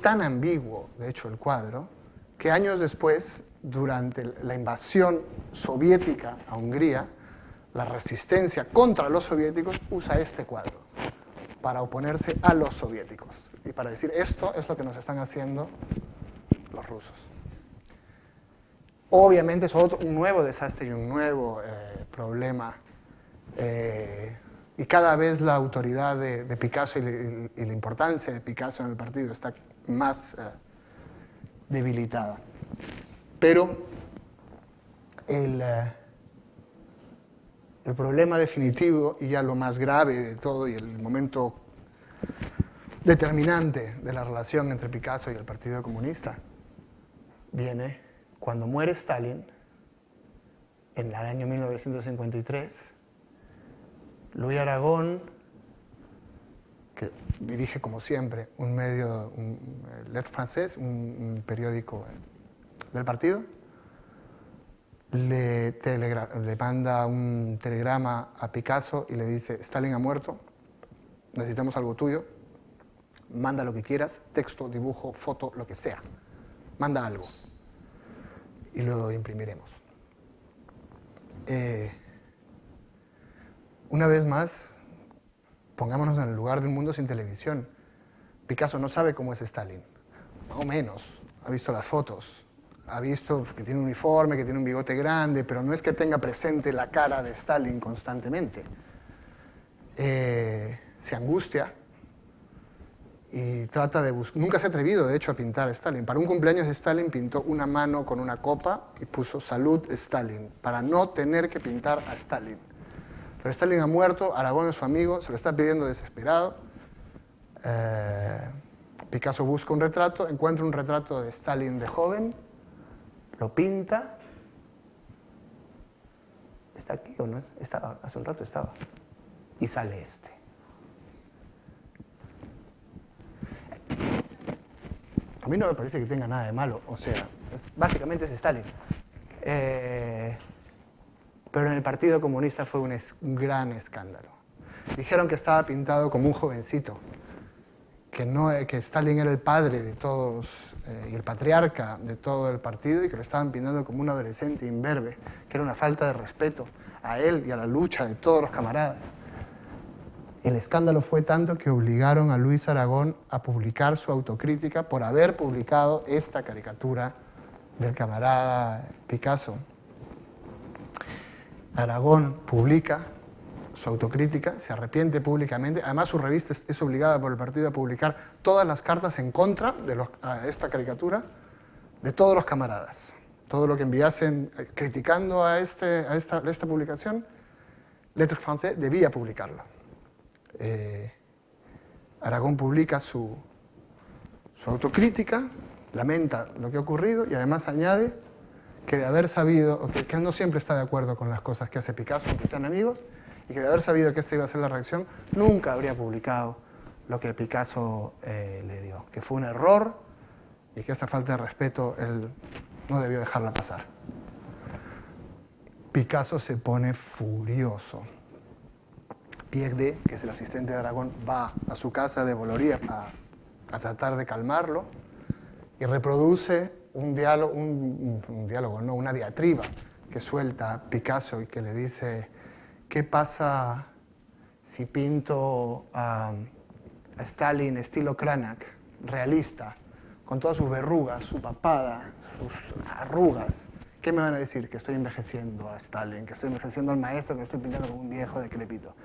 Speaker 1: tan ambiguo, de hecho, el cuadro, que años después, durante la invasión soviética a Hungría, la resistencia contra los soviéticos usa este cuadro para oponerse a los soviéticos y para decir esto es lo que nos están haciendo los rusos. Obviamente es un nuevo desastre y un nuevo problema y cada vez la autoridad de Picasso y la importancia de Picasso en el partido está más debilitada. Pero el problema definitivo y ya lo más grave de todo y el momento determinante de la relación entre Picasso y el Partido Comunista viene cuando muere Stalin en el año 1953. Louis Aragon, que dirige como siempre un medio, L'Être Français, un periódico del partido, le manda un telegrama a Picasso y le dice: Stalin ha muerto, necesitamos algo tuyo, manda lo que quieras, texto, dibujo, foto, lo que sea, manda algo y lo imprimiremos. Una vez más, pongámonos en el lugar del mundo sin televisión. Picasso no sabe cómo es Stalin, más o menos, ha visto las fotos, ha visto que tiene un uniforme, que tiene un bigote grande, pero no es que tenga presente la cara de Stalin constantemente. Se angustia y trata de buscar. Nunca se ha atrevido, de hecho, a pintar a Stalin. Para un cumpleaños de Stalin pintó una mano con una copa y puso Salud Stalin, para no tener que pintar a Stalin. Pero Stalin ha muerto, Aragón es su amigo, se lo está pidiendo desesperado. Picasso busca un retrato, encuentra un retrato de Stalin de joven, lo pinta. ¿Está aquí o no? Estaba, hace un rato estaba. Y sale este. A mí no me parece que tenga nada de malo, o sea, básicamente es Stalin. Pero en el Partido Comunista fue un gran escándalo. Dijeron que estaba pintado como un jovencito, que Stalin era el padre de todos y el patriarca de todo el partido y que lo estaban pintando como un adolescente imberbe, que era una falta de respeto a él y a la lucha de todos los camaradas. El escándalo fue tanto que obligaron a Luis Aragón a publicar su autocrítica por haber publicado esta caricatura del camarada Picasso. Aragón publica su autocrítica, se arrepiente públicamente. Además, su revista es obligada por el partido a publicar todas las cartas en contra de esta caricatura de todos los camaradas. Todo lo que enviasen criticando a esta publicación, L'Être Français debía publicarlo. Aragón publica su autocrítica lamenta lo que ha ocurrido y además añade que de haber sabido, que él no siempre está de acuerdo con las cosas que hace Picasso, aunque sean amigos, y que de haber sabido que esta iba a ser la reacción, nunca habría publicado lo que Picasso le dio, que fue un error y que esta falta de respeto él no debió dejarla pasar. Picasso se pone furioso. Piegde, que es el asistente de Aragón, va a su casa de Boloria a tratar de calmarlo y reproduce una diatriba que suelta Picasso y que le dice: ¿qué pasa si pinto a Stalin estilo Cranach, realista, con todas sus verrugas, su papada, sus arrugas? ¿Qué me van a decir? Que estoy envejeciendo a Stalin, que estoy envejeciendo al maestro, que lo estoy pintando como un viejo decrépito.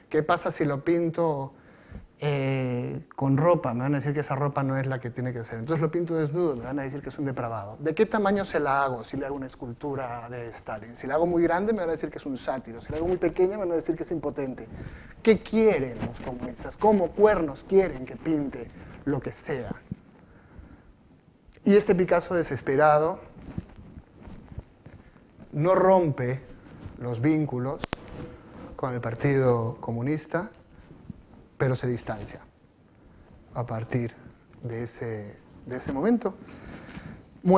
Speaker 1: ¿Qué pasa si lo pinto con ropa? Me van a decir que esa ropa no es la que tiene que ser. Entonces lo pinto desnudo, me van a decir que es un depravado. ¿De qué tamaño se la hago si le hago una escultura de Stalin? Si la hago muy grande, me van a decir que es un sátiro. Si la hago muy pequeña, me van a decir que es impotente. ¿Qué quieren los comunistas? ¿Cómo cuernos quieren que pinte lo que sea? Y este Picasso desesperado no rompe los vínculos con el Partido Comunista, pero se distancia a partir de ese momento.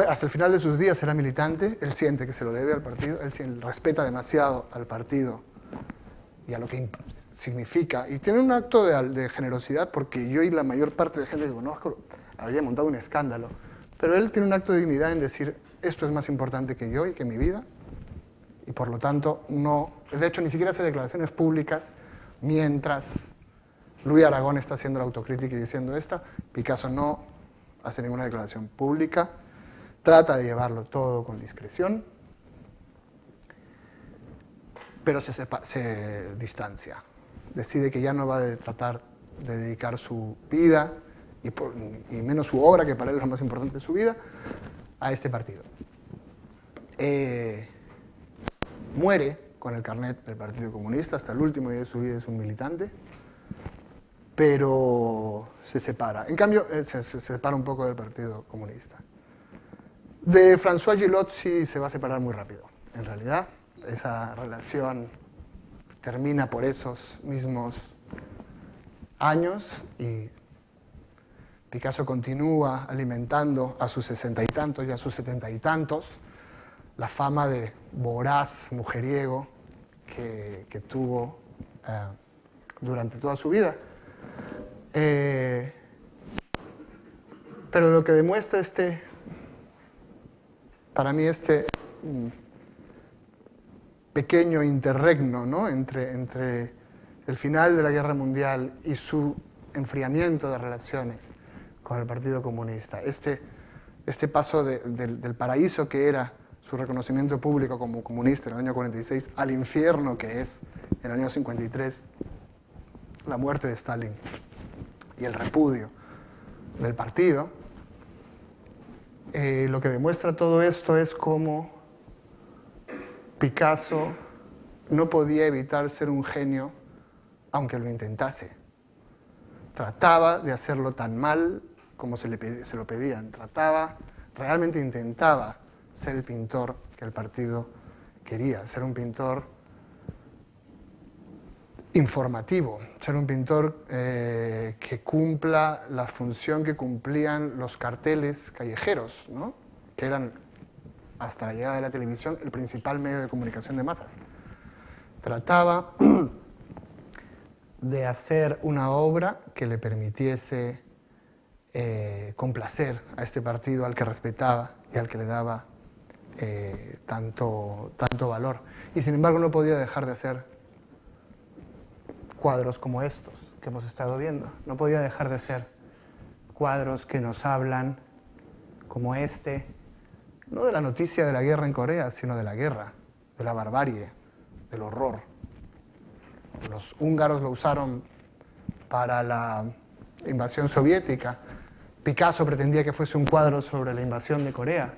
Speaker 1: Hasta el final de sus días era militante, él siente que se lo debe al partido, él respeta demasiado al partido y a lo que significa, y tiene un acto de generosidad, porque yo y la mayor parte de gente que conozco habría montado un escándalo, pero él tiene un acto de dignidad en decir: esto es más importante que yo y que mi vida, y por lo tanto no, de hecho ni siquiera hace declaraciones públicas mientras Louis Aragón está haciendo la autocrítica y diciendo esta. Picasso no hace ninguna declaración pública, trata de llevarlo todo con discreción, pero se distancia, decide que ya no va a tratar de dedicar su vida y menos su obra, que para él es lo más importante de su vida, a este partido. Muere con el carnet del Partido Comunista, hasta el último día de su vida es un militante, pero se separa. En cambio, se separa un poco del Partido Comunista. De François Gillot sí se va a separar muy rápido, en realidad. Esa relación termina por esos mismos años y Picasso continúa alimentando a sus 60 y tantos y a sus 70 y tantos la fama de voraz mujeriego que tuvo durante toda su vida. Pero lo que demuestra para mí pequeño interregno, ¿no?, entre el final de la Guerra Mundial y su enfriamiento de relaciones con el Partido Comunista, este paso del paraíso que era su reconocimiento público como comunista en el año 46 al infierno que es en el año 53 la muerte de Stalin y el repudio del partido. Lo que demuestra todo esto es cómo Picasso no podía evitar ser un genio aunque lo intentase. Trataba de hacerlo tan mal como se lo pedían. Realmente intentaba ser el pintor que el partido quería, ser un pintor informativo, ser un pintor que cumpla la función que cumplían los carteles callejeros, ¿no?, que eran, hasta la llegada de la televisión, el principal medio de comunicación de masas. Trataba de hacer una obra que le permitiese complacer a este partido al que respetaba y al que le daba tanto valor. Y sin embargo no podía dejar de hacer cuadros como estos que hemos estado viendo. No podía dejar de hacer cuadros que nos hablan, como no de la noticia de la guerra en Corea, sino de la guerra, de la barbarie, del horror. Los húngaros lo usaron para la invasión soviética. Picasso pretendía que fuese un cuadro sobre la invasión de Corea.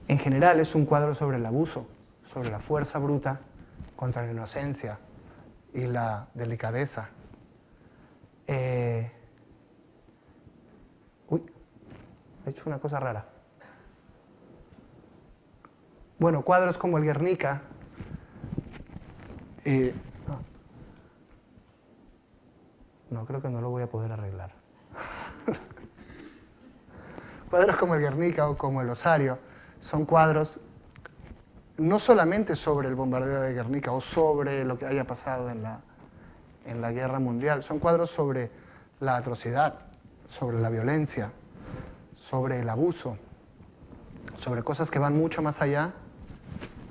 Speaker 1: En general es un cuadro sobre el abuso, sobre la fuerza bruta contra la inocencia y la delicadeza. He hecho una cosa rara. Bueno, cuadros como el Guernica. No, creo que no lo voy a poder arreglar. Cuadros como el Guernica o como el Osario son cuadros no solamente sobre el bombardeo de Guernica o sobre lo que haya pasado en la guerra mundial, son cuadros sobre la atrocidad, sobre la violencia, sobre el abuso, sobre cosas que van mucho más allá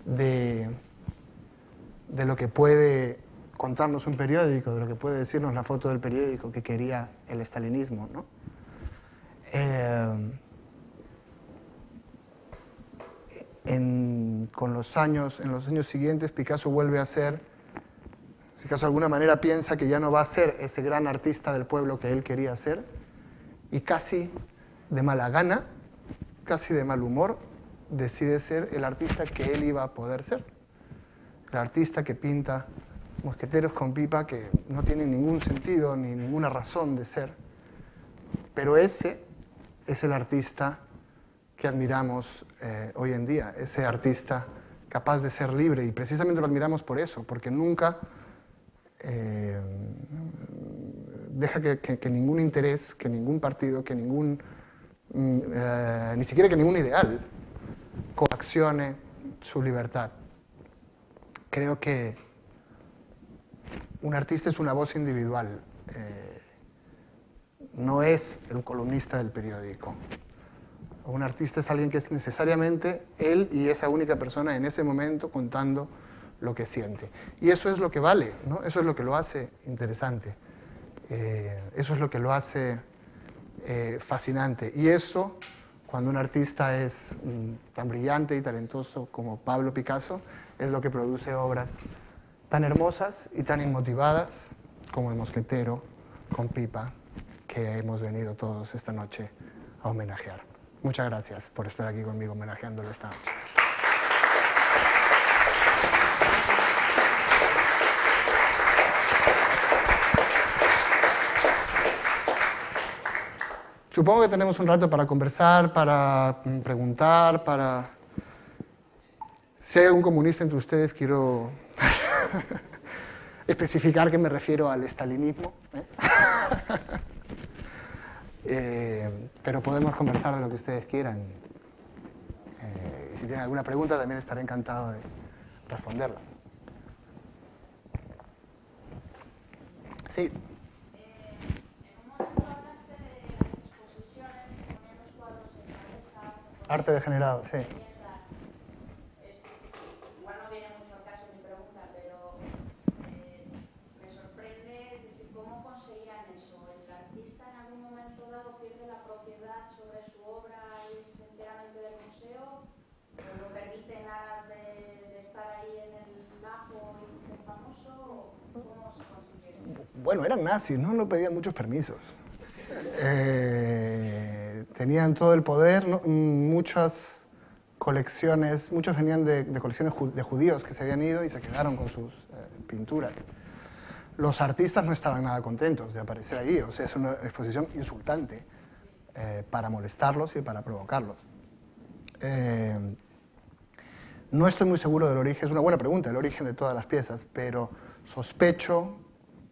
Speaker 1: de lo que puede contarnos un periódico, de lo que puede decirnos la foto del periódico que quería el estalinismo, ¿no? En los años siguientes, Picasso vuelve a ser, Picasso de alguna manera piensa que ya no va a ser ese gran artista del pueblo que él quería ser, y casi de mala gana, casi de mal humor, decide ser el artista que él iba a poder ser. El artista que pinta mosqueteros con pipa que no tienen ningún sentido ni ninguna razón de ser. Pero ese es el artista que admiramos hoy en día, ese artista capaz de ser libre, y precisamente lo admiramos por eso, porque nunca deja que ningún interés, que ningún partido, que ningún, ni siquiera que ningún ideal coaccione su libertad. Creo que un artista es una voz individual, no es el columnista del periódico. Un artista es alguien que es necesariamente él y esa única persona en ese momento contando lo que siente. Y eso es lo que vale, ¿no? Eso es lo que lo hace interesante. Eso es lo que lo hace fascinante. Y eso, cuando un artista es tan brillante y talentoso como Pablo Picasso, es lo que produce obras tan hermosas y tan inmotivadas como El mosquetero con pipa que hemos venido todos esta noche a homenajear. Muchas gracias por estar aquí conmigo homenajeándolo esta noche. Supongo que tenemos un rato para conversar, para preguntar, para... Si hay algún comunista entre ustedes, quiero especificar que me refiero al estalinismo. Pero podemos conversar de lo que ustedes quieran. Si tienen alguna pregunta, también estaré encantado de responderla. Sí.
Speaker 3: En un momento hablaste de las exposiciones que ponían los cuadros en la mesa.
Speaker 1: Arte degenerado, sí.
Speaker 3: Igual no viene mucho al caso mi pregunta, pero me sorprende, es decir, cómo conseguían eso. ¿El artista en algún momento dado pierde la propiedad sobre su obra y es enteramente del museo? ¿O lo permiten aras de estar ahí en el lago y ser famoso? ¿Cómo se consigue eso?
Speaker 1: Bueno, eran nazis, no pedían muchos permisos. Tenían todo el poder, ¿no? Muchas colecciones, muchos venían de colecciones de judíos que se habían ido y se quedaron con sus pinturas. Los artistas no estaban nada contentos de aparecer allí, o sea, es una exposición insultante para molestarlos y para provocarlos. No estoy muy seguro del origen, es una buena pregunta, el origen de todas las piezas, pero sospecho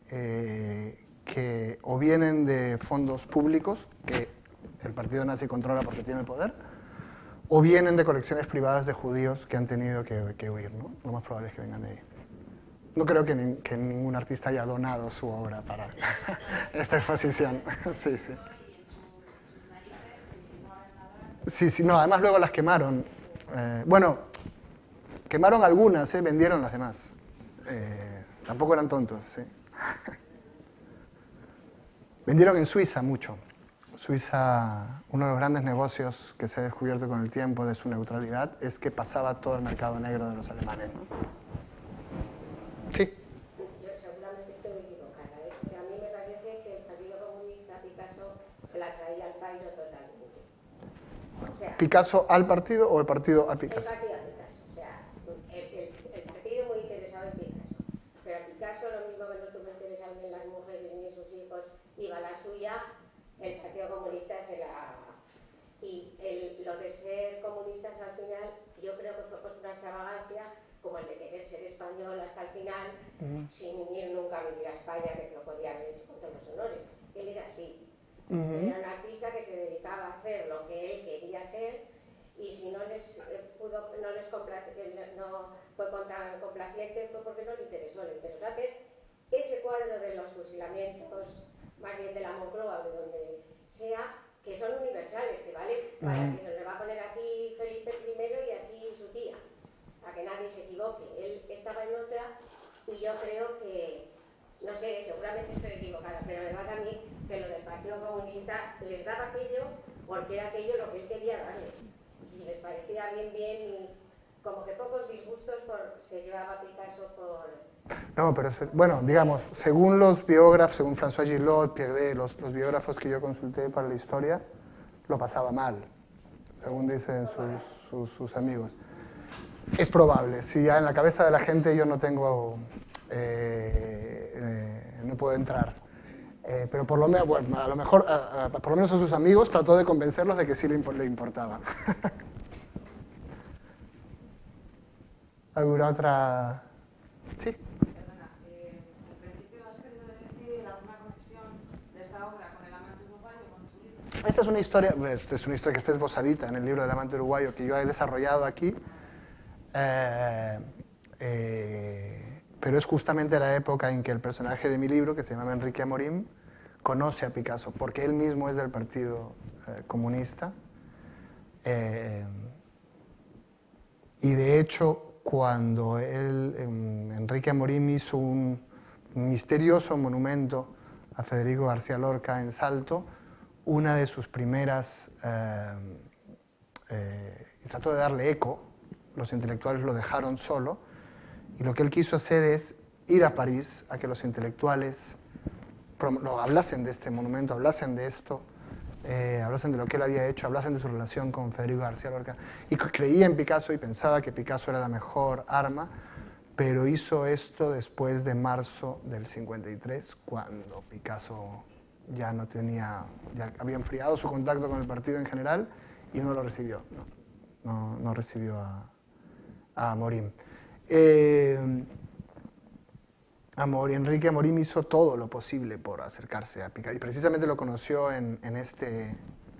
Speaker 1: que o vienen de fondos públicos, que el partido nazi controla porque tiene el poder, o vienen de colecciones privadas de judíos que han tenido que huir, ¿no? Lo más probable es que vengan de ahí. No creo que ningún artista haya donado su obra para esta exposición. Sí, sí. Sí, sí, no, además luego las quemaron. Bueno, quemaron algunas, vendieron las demás. Tampoco eran tontos, sí. Vendieron en Suiza mucho. Suiza, uno de los grandes negocios que se ha descubierto con el tiempo de su neutralidad es que pasaba todo el mercado negro de los alemanes, ¿no? Sí.
Speaker 4: Yo seguramente estoy equivocada, pero a mí me parece que el Partido Comunista Picasso se la traía al pairo totalmente. O sea,
Speaker 1: ¿Picasso al partido o el partido a Picasso?
Speaker 4: El partido a Picasso, o sea, el partido muy interesado en Picasso, pero a Picasso lo mismo que no estuvo interesado ni en las mujeres ni en sus hijos, iba a la suya, el Partido Comunista Y lo de ser comunistas al final, yo creo que fue pues una extravagancia, como el de querer ser español hasta el final, sin ir nunca a vivir a España, que lo podía haber hecho con todos los honores. Él era así. Era un artista que se dedicaba a hacer lo que él quería hacer, y si no les no fue tan complaciente, fue porque no le interesó hacer ese cuadro de los fusilamientos, más bien de la Moncloa, de donde sea, que son universales, que vale para que se le va a poner aquí Felipe I y aquí su tía, a que nadie se equivoque. Él estaba en otra, y yo creo que, no sé, seguramente estoy equivocada, pero me va a mí que lo del Partido Comunista les daba aquello porque era aquello lo que él quería darles. Y si les parecía bien, y como que pocos disgustos se llevaba Picasso por...
Speaker 1: No, pero bueno, digamos, según los biógrafos, según François Gillot, Pierre, los biógrafos que yo consulté para la historia, lo pasaba mal, según dicen sus amigos. Es probable, si ya en la cabeza de la gente yo no tengo, no puedo entrar. Pero por lo menos, bueno, a lo mejor, por lo menos a sus amigos trató de convencerlos de que sí le importaba. ¿Alguna otra? Sí.
Speaker 5: Perdona, al principio has querido decir alguna conexión de esta obra con El amante uruguayo, con tu libro.
Speaker 1: Esta es una historia que está esbozadita en el libro del amante uruguayo que yo he desarrollado aquí, pero es justamente la época en que el personaje de mi libro, que se llama Enrique Amorim, conoce a Picasso, porque él mismo es del Partido Comunista, y de hecho cuando Enrique Amorim hizo un misterioso monumento a Federico García Lorca en Salto, una de sus primeras, y trató de darle eco, los intelectuales lo dejaron solo, y lo que él quiso hacer es ir a París a que los intelectuales hablasen de este monumento, hablasen de esto, hablasen de lo que él había hecho, hablasen de su relación con Federico García Lorca. Y creía en Picasso y pensaba que Picasso era la mejor arma, pero hizo esto después de marzo del 53, cuando Picasso ya no tenía, ya había enfriado su contacto con el partido en general y no lo recibió, no recibió a Amorim. Enrique Amorim hizo todo lo posible por acercarse a Picasso y precisamente lo conoció en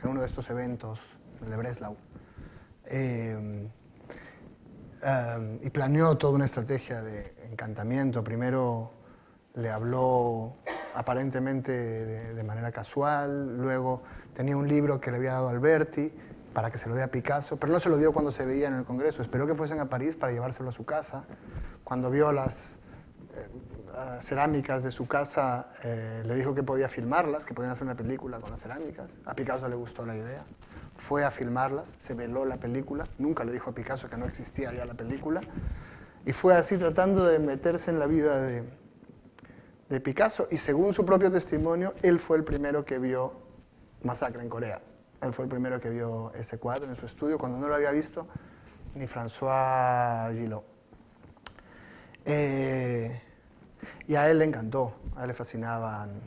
Speaker 1: uno de estos eventos, el de Breslau, y planeó toda una estrategia de encantamiento. Primero le habló aparentemente de manera casual, luego tenía un libro que le había dado Alberti para que se lo dé a Picasso, pero no se lo dio cuando se veía en el Congreso, esperó que fuesen a París para llevárselo a su casa. Cuando vio las cerámicas de su casa, le dijo que podía filmarlas, que podían hacer una película con las cerámicas. A Picasso le gustó la idea, fue a filmarlas, se veló la película, nunca le dijo a Picasso que no existía ya la película, y fue así tratando de meterse en la vida de Picasso, y según su propio testimonio, él fue el primero que vio Masacre en Corea. Él fue el primero que vio ese cuadro en su estudio, cuando no lo había visto ni François Gillot. Y a él le encantó, a él le fascinaban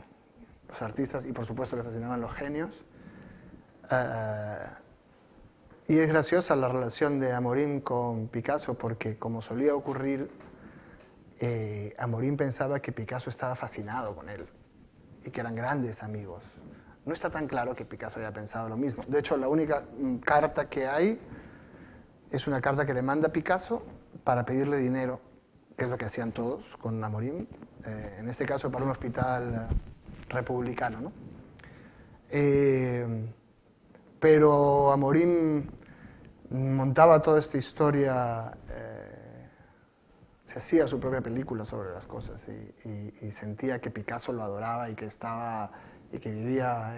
Speaker 1: los artistas y por supuesto le fascinaban los genios. Y es graciosa la relación de Amorim con Picasso porque, como solía ocurrir, Amorim pensaba que Picasso estaba fascinado con él y que eran grandes amigos. No está tan claro que Picasso haya pensado lo mismo. De hecho, la única carta que hay es una carta que le manda Picasso para pedirle dinero, que es lo que hacían todos con Amorim, en este caso para un hospital republicano, ¿no? Pero Amorim montaba toda esta historia, se hacía su propia película sobre las cosas y sentía que Picasso lo adoraba y que vivía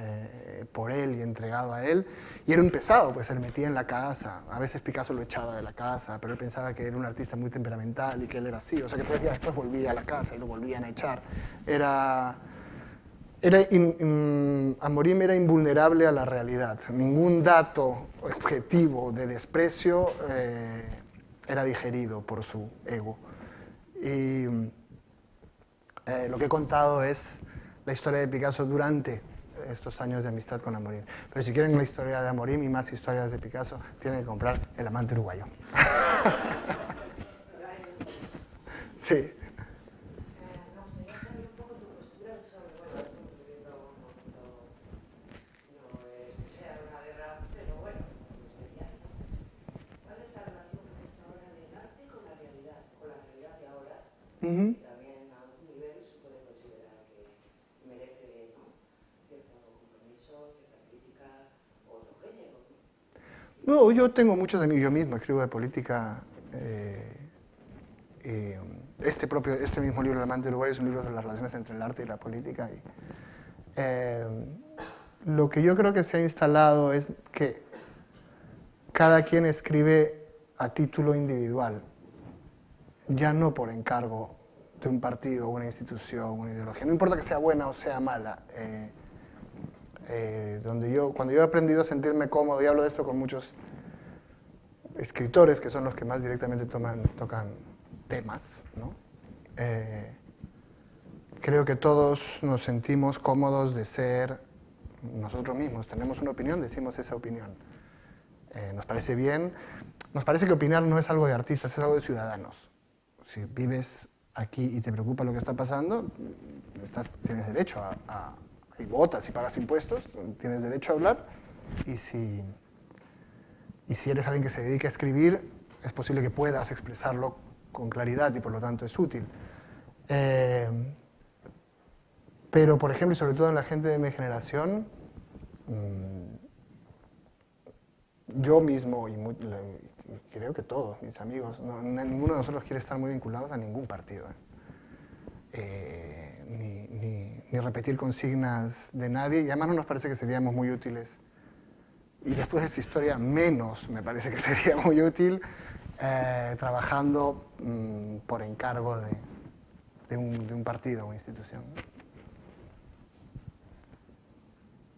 Speaker 1: por él y entregado a él. Y era un pesado, pues se le metía en la casa. A veces Picasso lo echaba de la casa, pero él pensaba que era un artista muy temperamental y que él era así. O sea que 3 días después volvía a la casa y lo volvían a echar. Amorim era invulnerable a la realidad. Ningún dato objetivo de desprecio era digerido por su ego. Y lo que he contado es la historia de Picasso durante estos años de amistad con Amorim. Pero si quieren la historia de Amorim y más historias de Picasso, tienen que comprar El amante uruguayo. Sí.
Speaker 5: Me gustaría saber un poco tu postura sobre, bueno, estamos viviendo un momento, no es que sea una guerra, pero bueno, especial, ¿no? ¿Cuál es la relación que está ahora del arte con la realidad de ahora?
Speaker 1: Uh-huh.
Speaker 5: También a un nivel se puede considerar que merece, ¿no?, cierto compromiso, cierta crítica o otro género, ¿no?
Speaker 1: No, yo tengo muchos amigos, yo mismo escribo de política. Este mismo libro, El amante uruguayo, es un libro sobre las relaciones entre el arte y la política. Lo que yo creo que se ha instalado es que cada quien escribe a título individual, ya no por encargo de un partido, una institución, una ideología. No importa que sea buena o sea mala. Cuando yo he aprendido a sentirme cómodo, y hablo de esto con muchos escritores, que son los que más directamente tocan temas, ¿no? Creo que todos nos sentimos cómodos de ser nosotros mismos. Tenemos una opinión, decimos esa opinión. Nos parece bien. Nos parece que opinar no es algo de artistas, es algo de ciudadanos. Si vives aquí y te preocupa lo que está pasando, tienes derecho y votas y pagas impuestos, tienes derecho a hablar. Y si eres alguien que se dedica a escribir, es posible que puedas expresarlo con claridad y por lo tanto es útil. Pero, por ejemplo, y sobre todo en la gente de mi generación, yo mismo, y creo que todos mis amigos, ninguno de nosotros quiere estar muy vinculados a ningún partido. Ni repetir consignas de nadie, y además no nos parece que seríamos muy útiles. Y después de esta historia, menos me parece que sería muy útil trabajando por encargo de un partido o institución.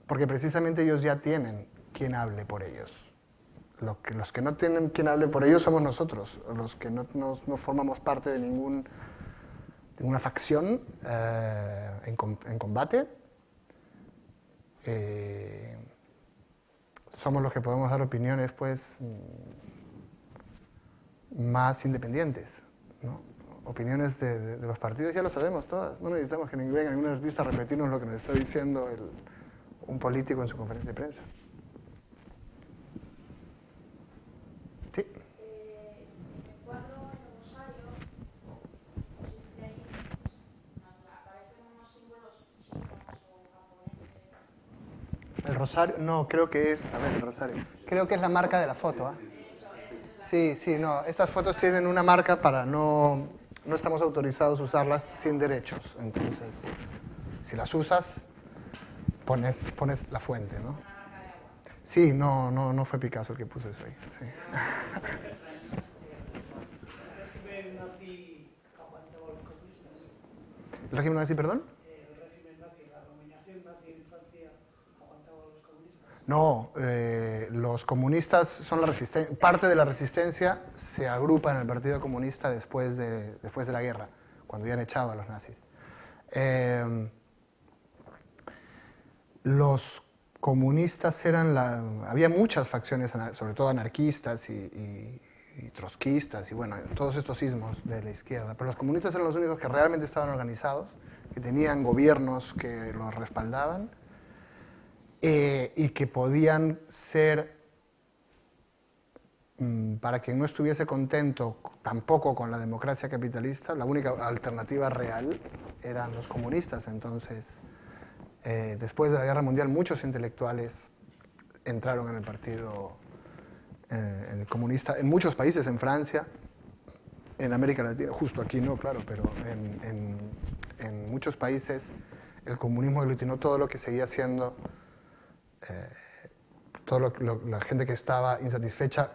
Speaker 1: Porque precisamente ellos ya tienen quien hable por ellos. Los que no tienen quien hable por ellos somos nosotros, los que no formamos parte de ninguna facción en combate. Somos los que podemos dar opiniones, pues, más independientes, ¿no? Opiniones de los partidos ya lo sabemos todas. No necesitamos que venga ningún artista a repetirnos lo que nos está diciendo un político en su conferencia de prensa. Sí.
Speaker 3: El cuadro El Rosario, pusiste ahí, aparecen unos símbolos chinos o japoneses.
Speaker 1: El rosario, no, creo que es, a ver, el rosario. Creo que es la marca de la foto, ¿eh? Sí, no, estas fotos tienen una marca para no estamos autorizados a usarlas sin derechos. Entonces, si las usas, pones la fuente, ¿no? Sí, no fue Picasso el que puso eso ahí. Sí. ¿El régimen nazi, perdón?
Speaker 6: El régimen nazi, la dominación nazi en Francia, ¿aguantaba a los comunistas?
Speaker 1: No, los comunistas son la resistencia. Parte de la resistencia se agrupa en el Partido Comunista después de la guerra, cuando ya han echado a los nazis. Los comunistas había muchas facciones, sobre todo anarquistas y trotskistas y bueno, todos estos ismos de la izquierda, pero los comunistas eran los únicos que realmente estaban organizados, que tenían gobiernos que los respaldaban y que podían ser, para quien no estuviese contento tampoco con la democracia capitalista, la única alternativa real eran los comunistas. Entonces, después de la Guerra Mundial, muchos intelectuales entraron en el partido en el comunista, en muchos países, en Francia, en América Latina, justo aquí no, claro, pero en muchos países el comunismo aglutinó todo lo que seguía siendo, la gente que estaba insatisfecha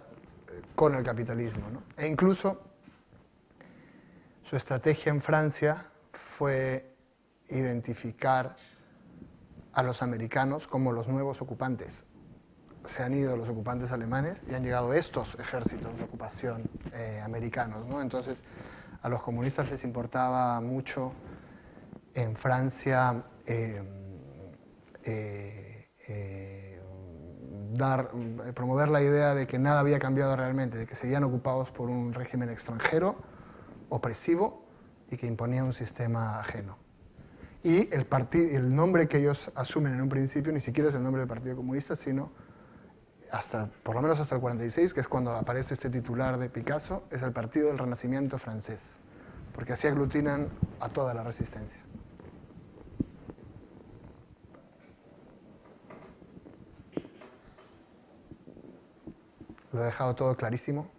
Speaker 1: con el capitalismo, ¿no? E incluso su estrategia en Francia fue identificar a los americanos como los nuevos ocupantes. Se han ido los ocupantes alemanes y han llegado estos ejércitos de ocupación americanos, ¿no? Entonces, a los comunistas les importaba mucho en Francia promover la idea de que nada había cambiado realmente, de que seguían ocupados por un régimen extranjero, opresivo, y que imponía un sistema ajeno. Y el nombre que ellos asumen en un principio ni siquiera es el nombre del Partido Comunista, sino por lo menos hasta el 46, que es cuando aparece este titular de Picasso, es el Partido del Renacimiento francés, porque así aglutinan a toda la resistencia. Lo he dejado todo clarísimo.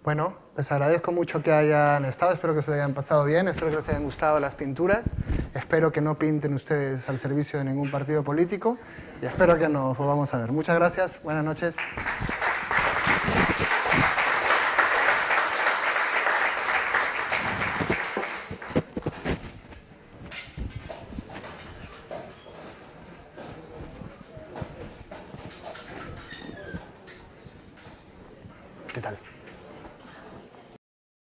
Speaker 1: Bueno, les agradezco mucho que hayan estado, espero que se lo hayan pasado bien, espero que les hayan gustado las pinturas, espero que no pinten ustedes al servicio de ningún partido político y espero que nos volvamos a ver. Muchas gracias, buenas noches.